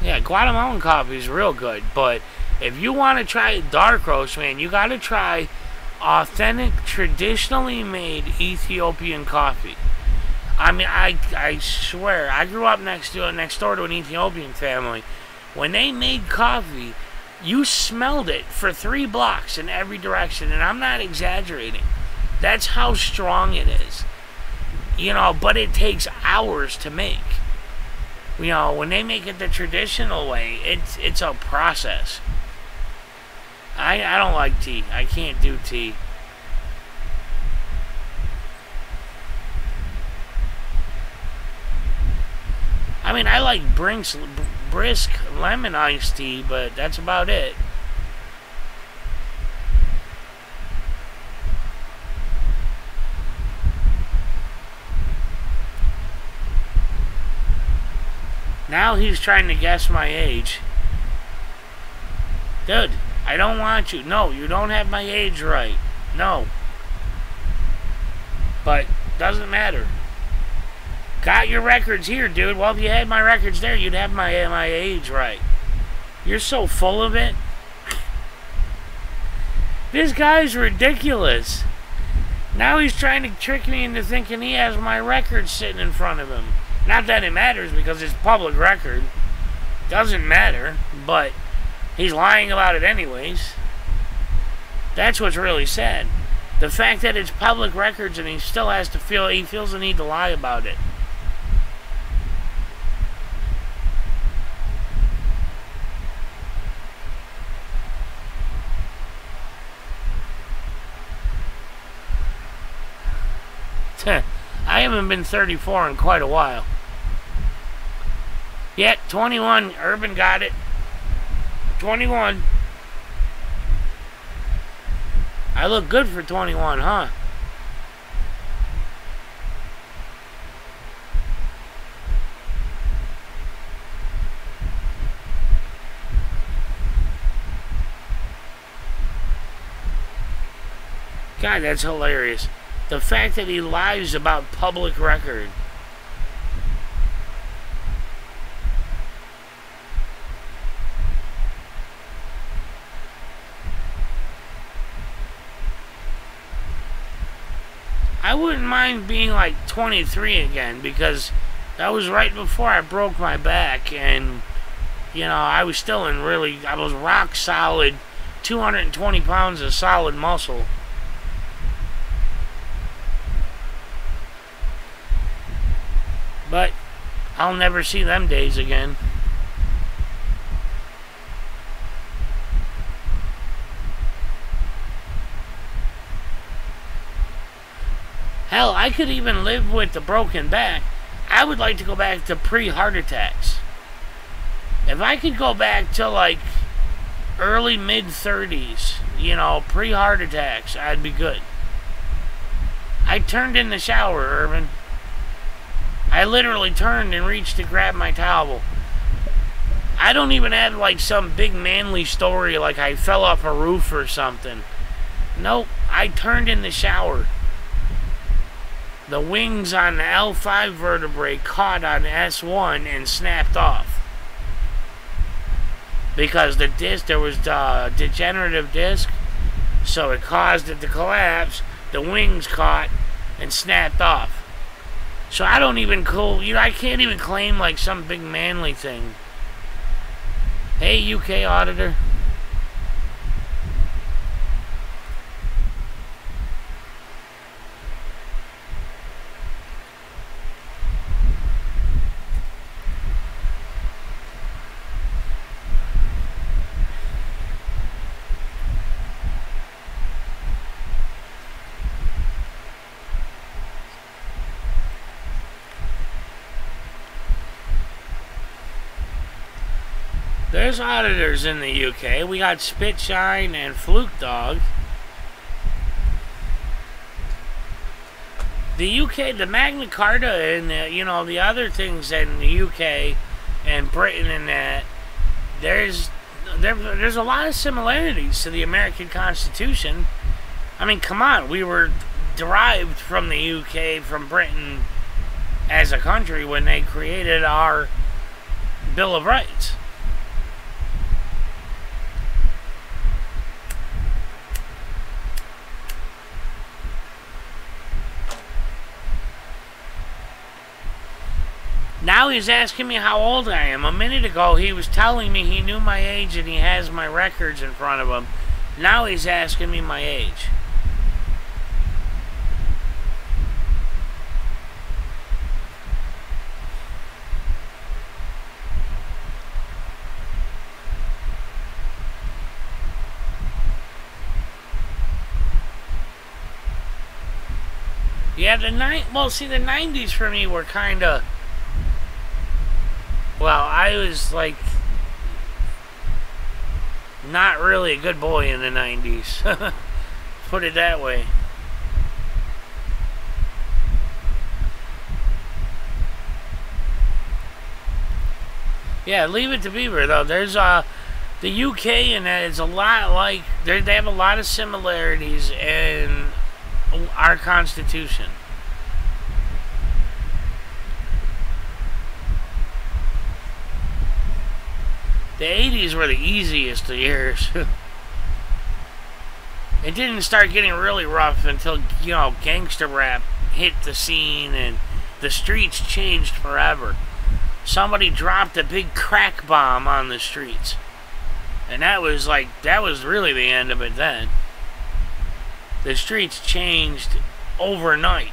Yeah, Guatemalan coffee is real good, but if you want to try dark roast, man, you got to try authentic, traditionally made Ethiopian coffee. I mean, I swear, I grew up next door to an Ethiopian family. When they made coffee, you smelled it for 3 blocks in every direction, and I'm not exaggerating. That's how strong it is. You know, but it takes hours to make. You know, when they make it the traditional way, it's a process. I don't like tea. I can't do tea. I mean, I like brisk lemon iced tea, but that's about it. Now he's trying to guess my age. Dude, I don't want you. No, you don't have my age right. No. But, doesn't matter. Got your records here, dude. Well, if you had my records there, you'd have my age right. You're so full of it. This guy's ridiculous. Now he's trying to trick me into thinking he has my records sitting in front of him. Not that it matters, because it's public record. Doesn't matter, but he's lying about it anyways. That's what's really sad. The fact that it's public records and he still has to he feels the need to lie about it. I haven't been 34 in quite a while. Yeah, 21. Urban got it. 21. I look good for 21, huh? God, that's hilarious. The fact that he lies about public record. I wouldn't mind being like 23 again, because that was right before I broke my back, and you know, I was still in I was rock solid 220 pounds of solid muscle. But I'll never see them days again. Hell, I could even live with the broken back. I would like to go back to pre-heart attacks. If I could go back to like early mid-30s, you know, pre-heart attacks, I'd be good. I turned in the shower, Urban. I literally turned and reached to grab my towel. I don't even have like some big manly story like I fell off a roof or something. Nope, I turned in the shower. The wings on the L5 vertebrae caught on S1 and snapped off. Because the disc, there was the degenerative disc. So it caused it to collapse. The wings caught and snapped off. So I don't even I can't even claim like some big manly thing. Hey, UK auditor. There's auditors in the UK. We got Spitshine and Fluke Dog. The UK, the Magna Carta and the other things in the UK and Britain and that, there's a lot of similarities to the American Constitution. I mean, come on, we were derived from the UK, from Britain as a country when they created our Bill of Rights. Now he's asking me how old I am. A minute ago he was telling me he knew my age and he has my records in front of him. Now he's asking me my age. Yeah, the 90s for me were kind of... Well, I was, like, not really a good boy in the 90s. Put it that way. Yeah, Leave It to Beaver, though. There's, the UK and that is a lot like... They have a lot of similarities in our Constitution. The 80s were the easiest of years. It didn't start getting really rough until, gangster rap hit the scene and the streets changed forever. Somebody dropped a big crack bomb on the streets. And that was really the end of it then. The streets changed overnight.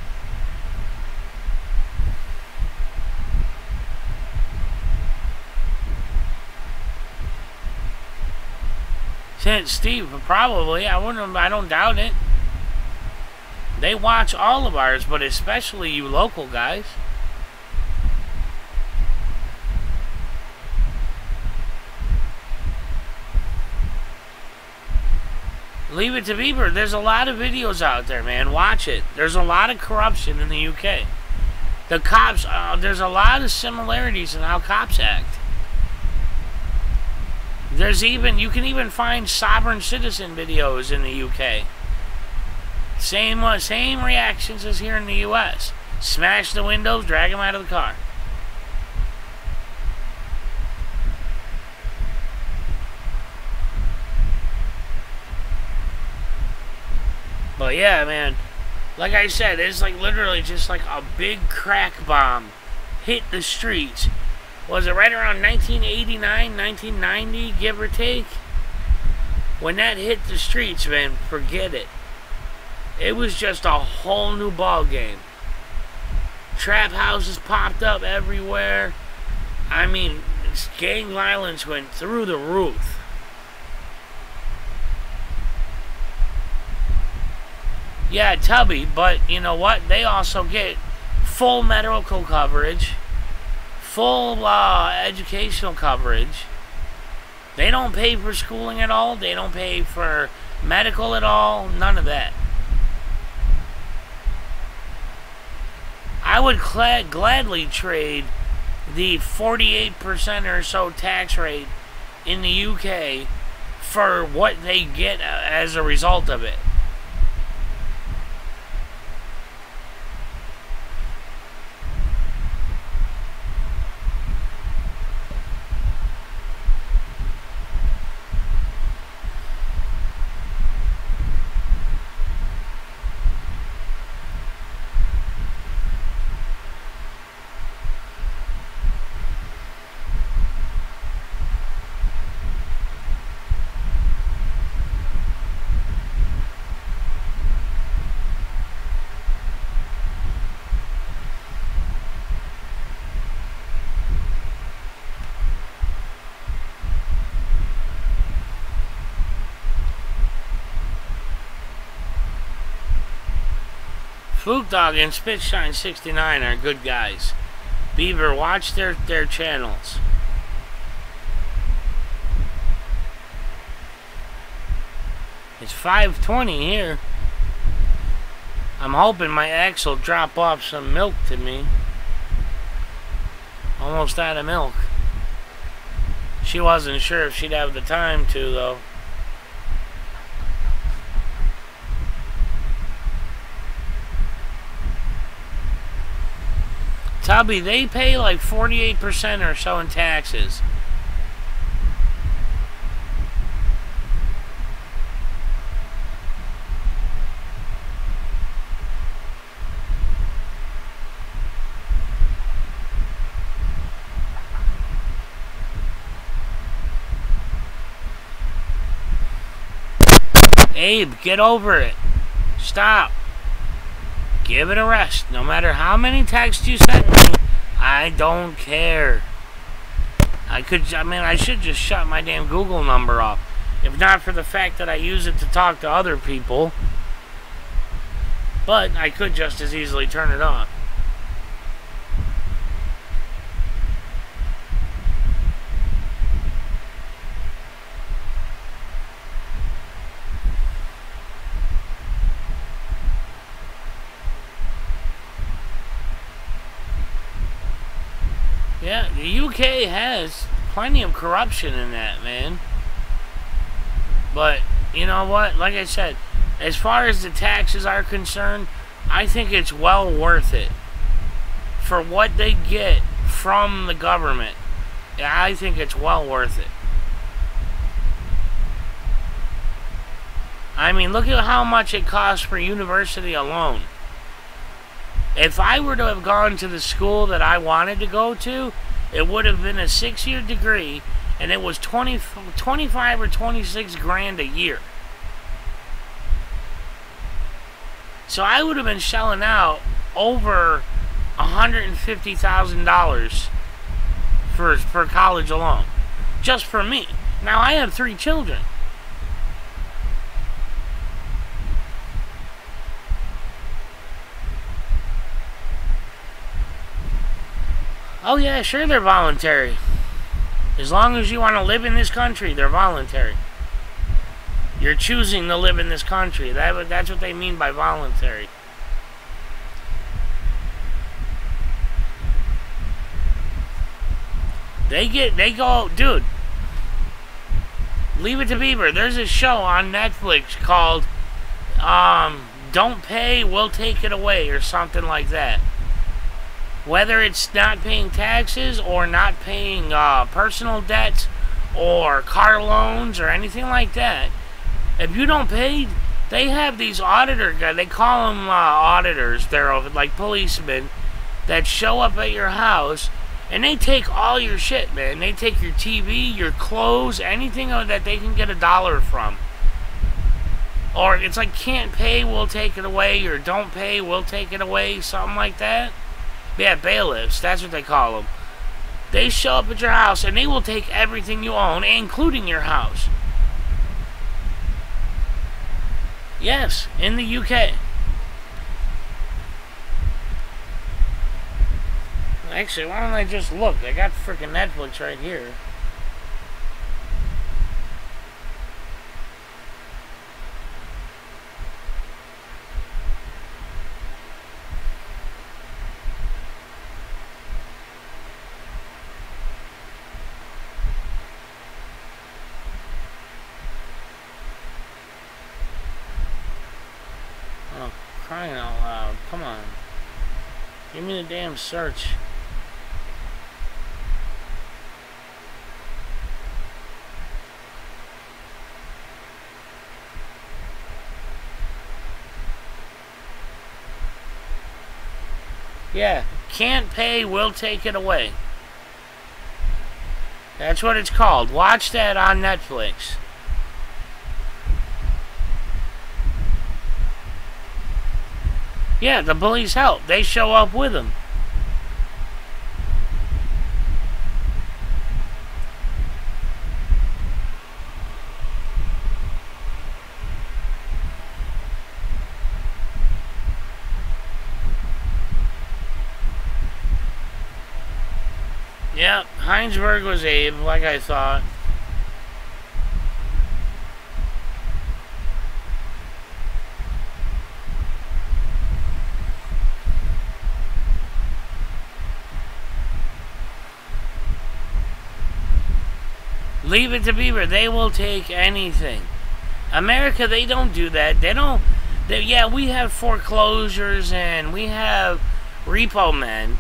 Since Steve, probably. I don't doubt it. They watch all of ours, but especially you local guys. Leave It to Beaver. There's a lot of videos out there, man. Watch it. There's a lot of corruption in the UK. The cops, there's a lot of similarities in how cops act. You can even find sovereign citizen videos in the UK. Same reactions as here in the US. Smash the windows, drag them out of the car. But yeah, man, like I said, it's like literally just like a big crack bomb hit the streets. Was it right around 1989, 1990, give or take? When that hit the streets, man, forget it. It was just a whole new ball game. Trap houses popped up everywhere. I mean, gang violence went through the roof. Yeah, Tubby, but you know what? They also get full medical coverage. Full educational coverage. They don't pay for schooling at all. They don't pay for medical at all. None of that. I would gladly trade the 48% or so tax rate in the UK for what they get as a result of it. Fluke Dog and Spitshine 69 are good guys. Beaver, watch their channels. It's 5:20 here. I'm hoping my ex will drop off some milk to me. Almost out of milk. She wasn't sure if she'd have the time to, though. Tubby, they pay like 48% or so in taxes. Abe, get over it. Stop. Give it a rest. No matter how many texts you send me, I don't care. I should just shut my damn Google number off. If not for the fact that I use it to talk to other people. But I could just as easily turn it off. Yeah, the UK has plenty of corruption in that, man. But, you know what? Like I said, as far as the taxes are concerned, I think it's well worth it. For what they get from the government, I think it's well worth it. I mean, look at how much it costs for university alone. If I were to have gone to the school that I wanted to go to, it would have been a 6-year degree, and it was 25 or 26 grand a year. So I would have been shelling out over $150,000 for college alone, just for me. Now I have 3 children. Oh yeah, sure they're voluntary. As long as you want to live in this country, they're voluntary. You're choosing to live in this country. That's what they mean by voluntary. They go, dude. Leave it to Beaver. There's a show on Netflix called Don't Pay, We'll Take It Away, or something like that. Whether it's not paying taxes or not paying personal debts or car loans or anything like that, if you don't pay, they have these auditor guys. They call them auditors. They're like policemen that show up at your house and they take all your shit, man. They take your TV, your clothes, anything that they can get $1 from. Or it's like, can't pay, we'll take it away, or don't pay, we'll take it away, something like that. Yeah, bailiffs, that's what they call them. They show up at your house and they will take everything you own, including your house. Yes, in the UK. Actually, why don't I just look? I got freaking Netflix right here. Crying out loud. Come on. Give me the damn search. Yeah. Can't pay, we'll take it away. That's what it's called. Watch that on Netflix. Yeah, the police help. They show up with them. Yep, Heinsberg was Abe, like I thought. Leave it to Beaver. They will take anything. America, they don't do that. They don't. Yeah, we have foreclosures and we have repo men,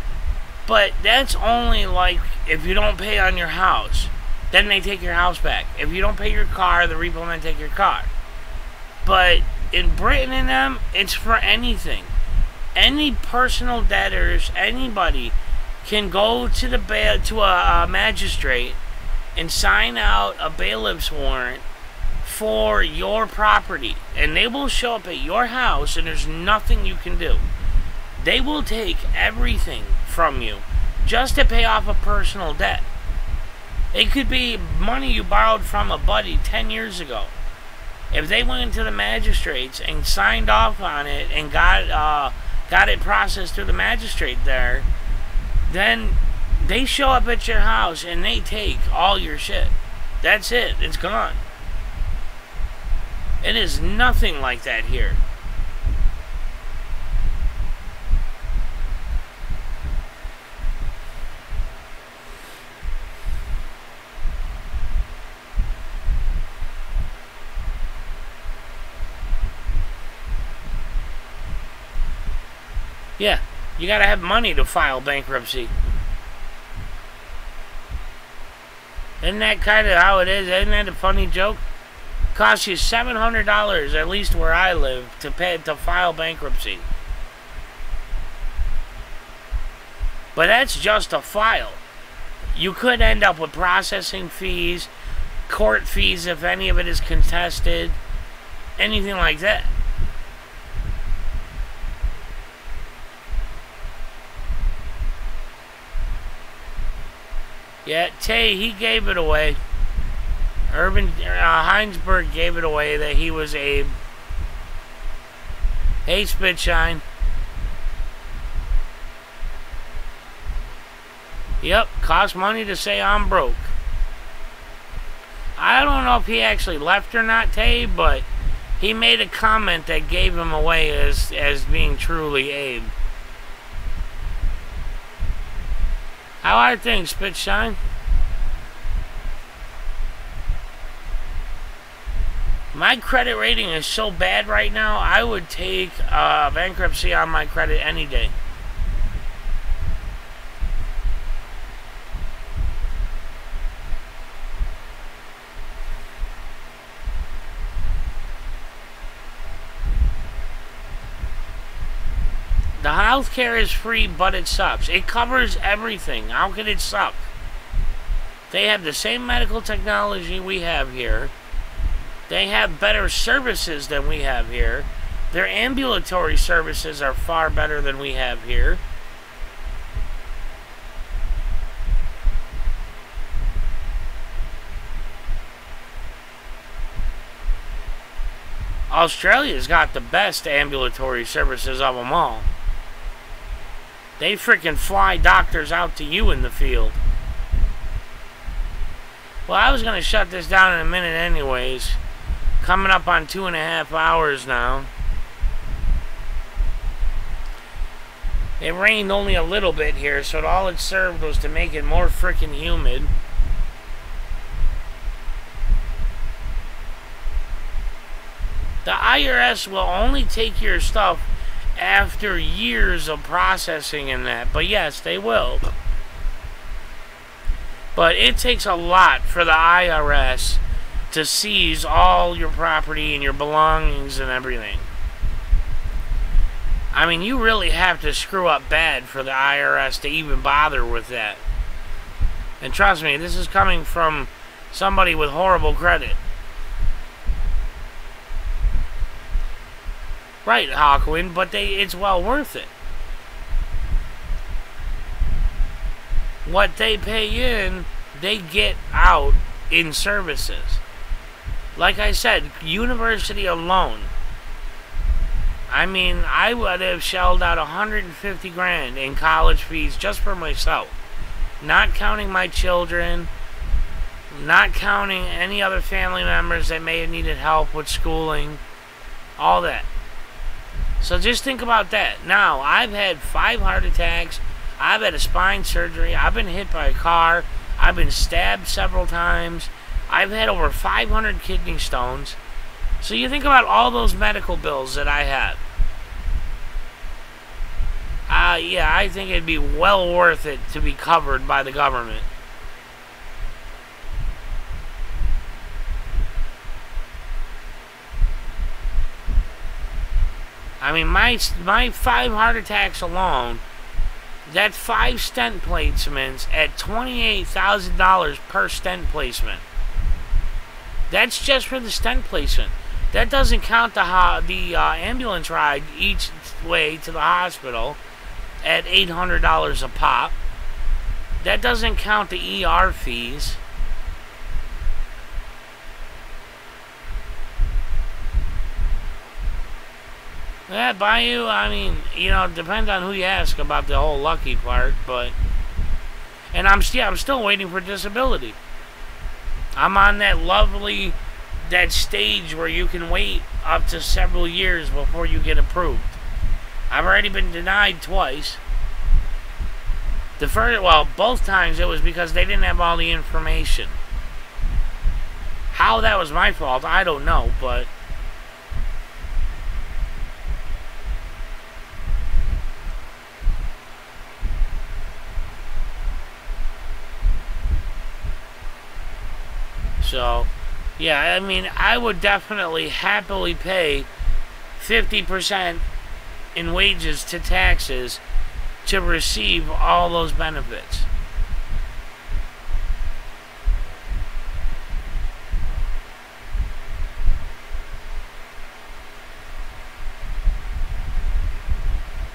but that's only like if you don't pay on your house. Then they take your house back. If you don't pay your car, the repo men take your car. But in Britain and them, it's for anything. Any personal debtors, anybody can go to a magistrate and sign out a bailiff's warrant for your property, and they will show up at your house, and there's nothing you can do. They will take everything from you just to pay off a personal debt. It could be money you borrowed from a buddy 10 years ago. If they went into the magistrates and signed off on it and got it processed through the magistrate there, then they show up at your house and they take all your shit. That's it. It's gone. It is nothing like that here. Yeah, you gotta have money to file bankruptcy. Isn't that kind of how it is? Isn't that a funny joke? Costs you $700, at least where I live, to file bankruptcy. But that's just a file. You could end up with processing fees, court fees if any of it is contested, anything like that. Yeah, Tay, he gave it away. Heinsberg gave it away that he was Abe. Hey, Spitshine. Yep, cost money to say I'm broke. I don't know if he actually left or not, Tay, but he made a comment that gave him away as being truly Abe. How are things, Spitshine? My credit rating is so bad right now, I would take bankruptcy on my credit any day. The healthcare is free, but it sucks. It covers everything. How could it suck? They have the same medical technology we have here. They have better services than we have here. Their ambulatory services are far better than we have here. Australia's got the best ambulatory services of them all. They freaking fly doctors out to you in the field. Well, I was going to shut this down in a minute anyways. Coming up on 2.5 hours now. It rained only a little bit here, so all it served was to make it more freaking humid. The IRS will only take your stuff after years of processing and that. But yes, they will. But it takes a lot for the IRS to seize all your property and your belongings and everything. I mean, you really have to screw up bad for the IRS to even bother with that. And trust me, this is coming from somebody with horrible credit. Right, Hawkwind, but it's well worth it. What they pay in, they get out in services. Like I said, university alone. I mean, I would have shelled out $150 grand in college fees just for myself. not counting my children, not counting any other family members that may have needed help with schooling, all that. So just think about that. Now, I've had 5 heart attacks, I've had a spine surgery, I've been hit by a car, I've been stabbed several times, I've had over 500 kidney stones. So you think about all those medical bills that I have. Yeah, I think it'd be well worth it to be covered by the government. I mean, my 5 heart attacks alone, that's 5 stent placements at $28,000 per stent placement. That's just for the stent placement. That doesn't count the ambulance ride each way to the hospital at $800 a pop. That doesn't count the ER fees. Yeah, Bayou, I mean, you know, it depends on who you ask about the whole lucky part, but... And I'm still waiting for disability. I'm on that stage where you can wait up to several years before you get approved. I've already been denied twice. Both times it was because they didn't have all the information. How that was my fault, I don't know, but... So, yeah, I mean, I would definitely happily pay 50% in wages to taxes to receive all those benefits.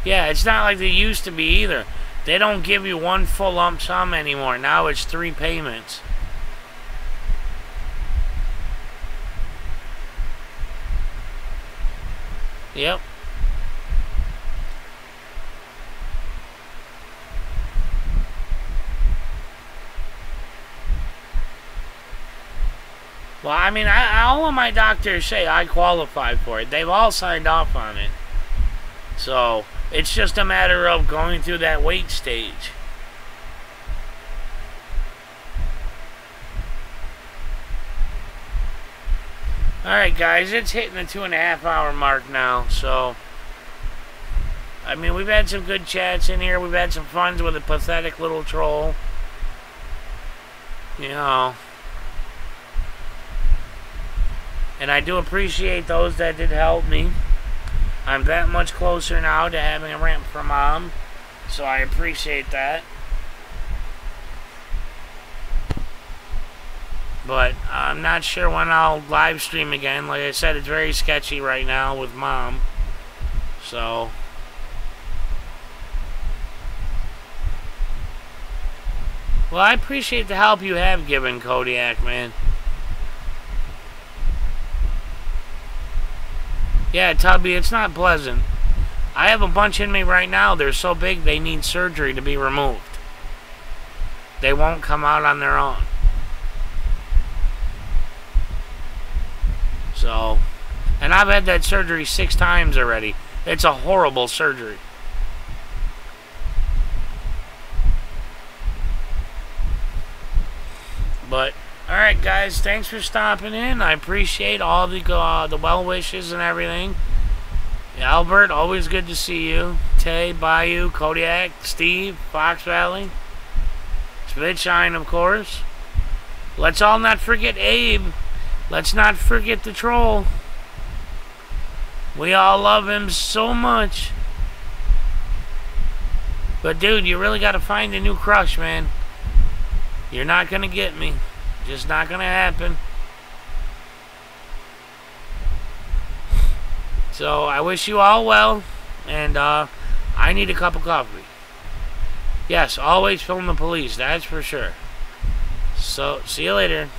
Yeah, it's not like they used to be either. They don't give you one full lump sum anymore. Now it's 3 payments. Yep. Well, I mean, all of my doctors say I qualify for it. They've all signed off on it. So, it's just a matter of going through that wait stage. Alright guys, it's hitting the 2.5 hour mark now, so... I mean, we've had some good chats in here, we've had some fun with a pathetic little troll. You know... And I do appreciate those that did help me. I'm that much closer now to having a ramp for Mom, so I appreciate that. But I'm not sure when I'll live stream again. Like I said, it's very sketchy right now with Mom. So... Well, I appreciate the help you have given, Kodiak, man. Yeah, Tubby, it's not pleasant. I have a bunch in me right now. They're so big they need surgery to be removed. They won't come out on their own. So, and I've had that surgery 6 times already. It's a horrible surgery. But, alright guys, thanks for stopping in. I appreciate all the well wishes and everything. Albert, always good to see you. Tay, Bayou, Kodiak, Steve, Fox Valley. Spitshine, of course. Let's all not forget Abe. Let's not forget the troll. We all love him so much. But dude, you really gotta find a new crush, man. You're not gonna get me. Just not gonna happen. So, I wish you all well. And, I need a cup of coffee. Yes, always film the police. That's for sure. So, see you later.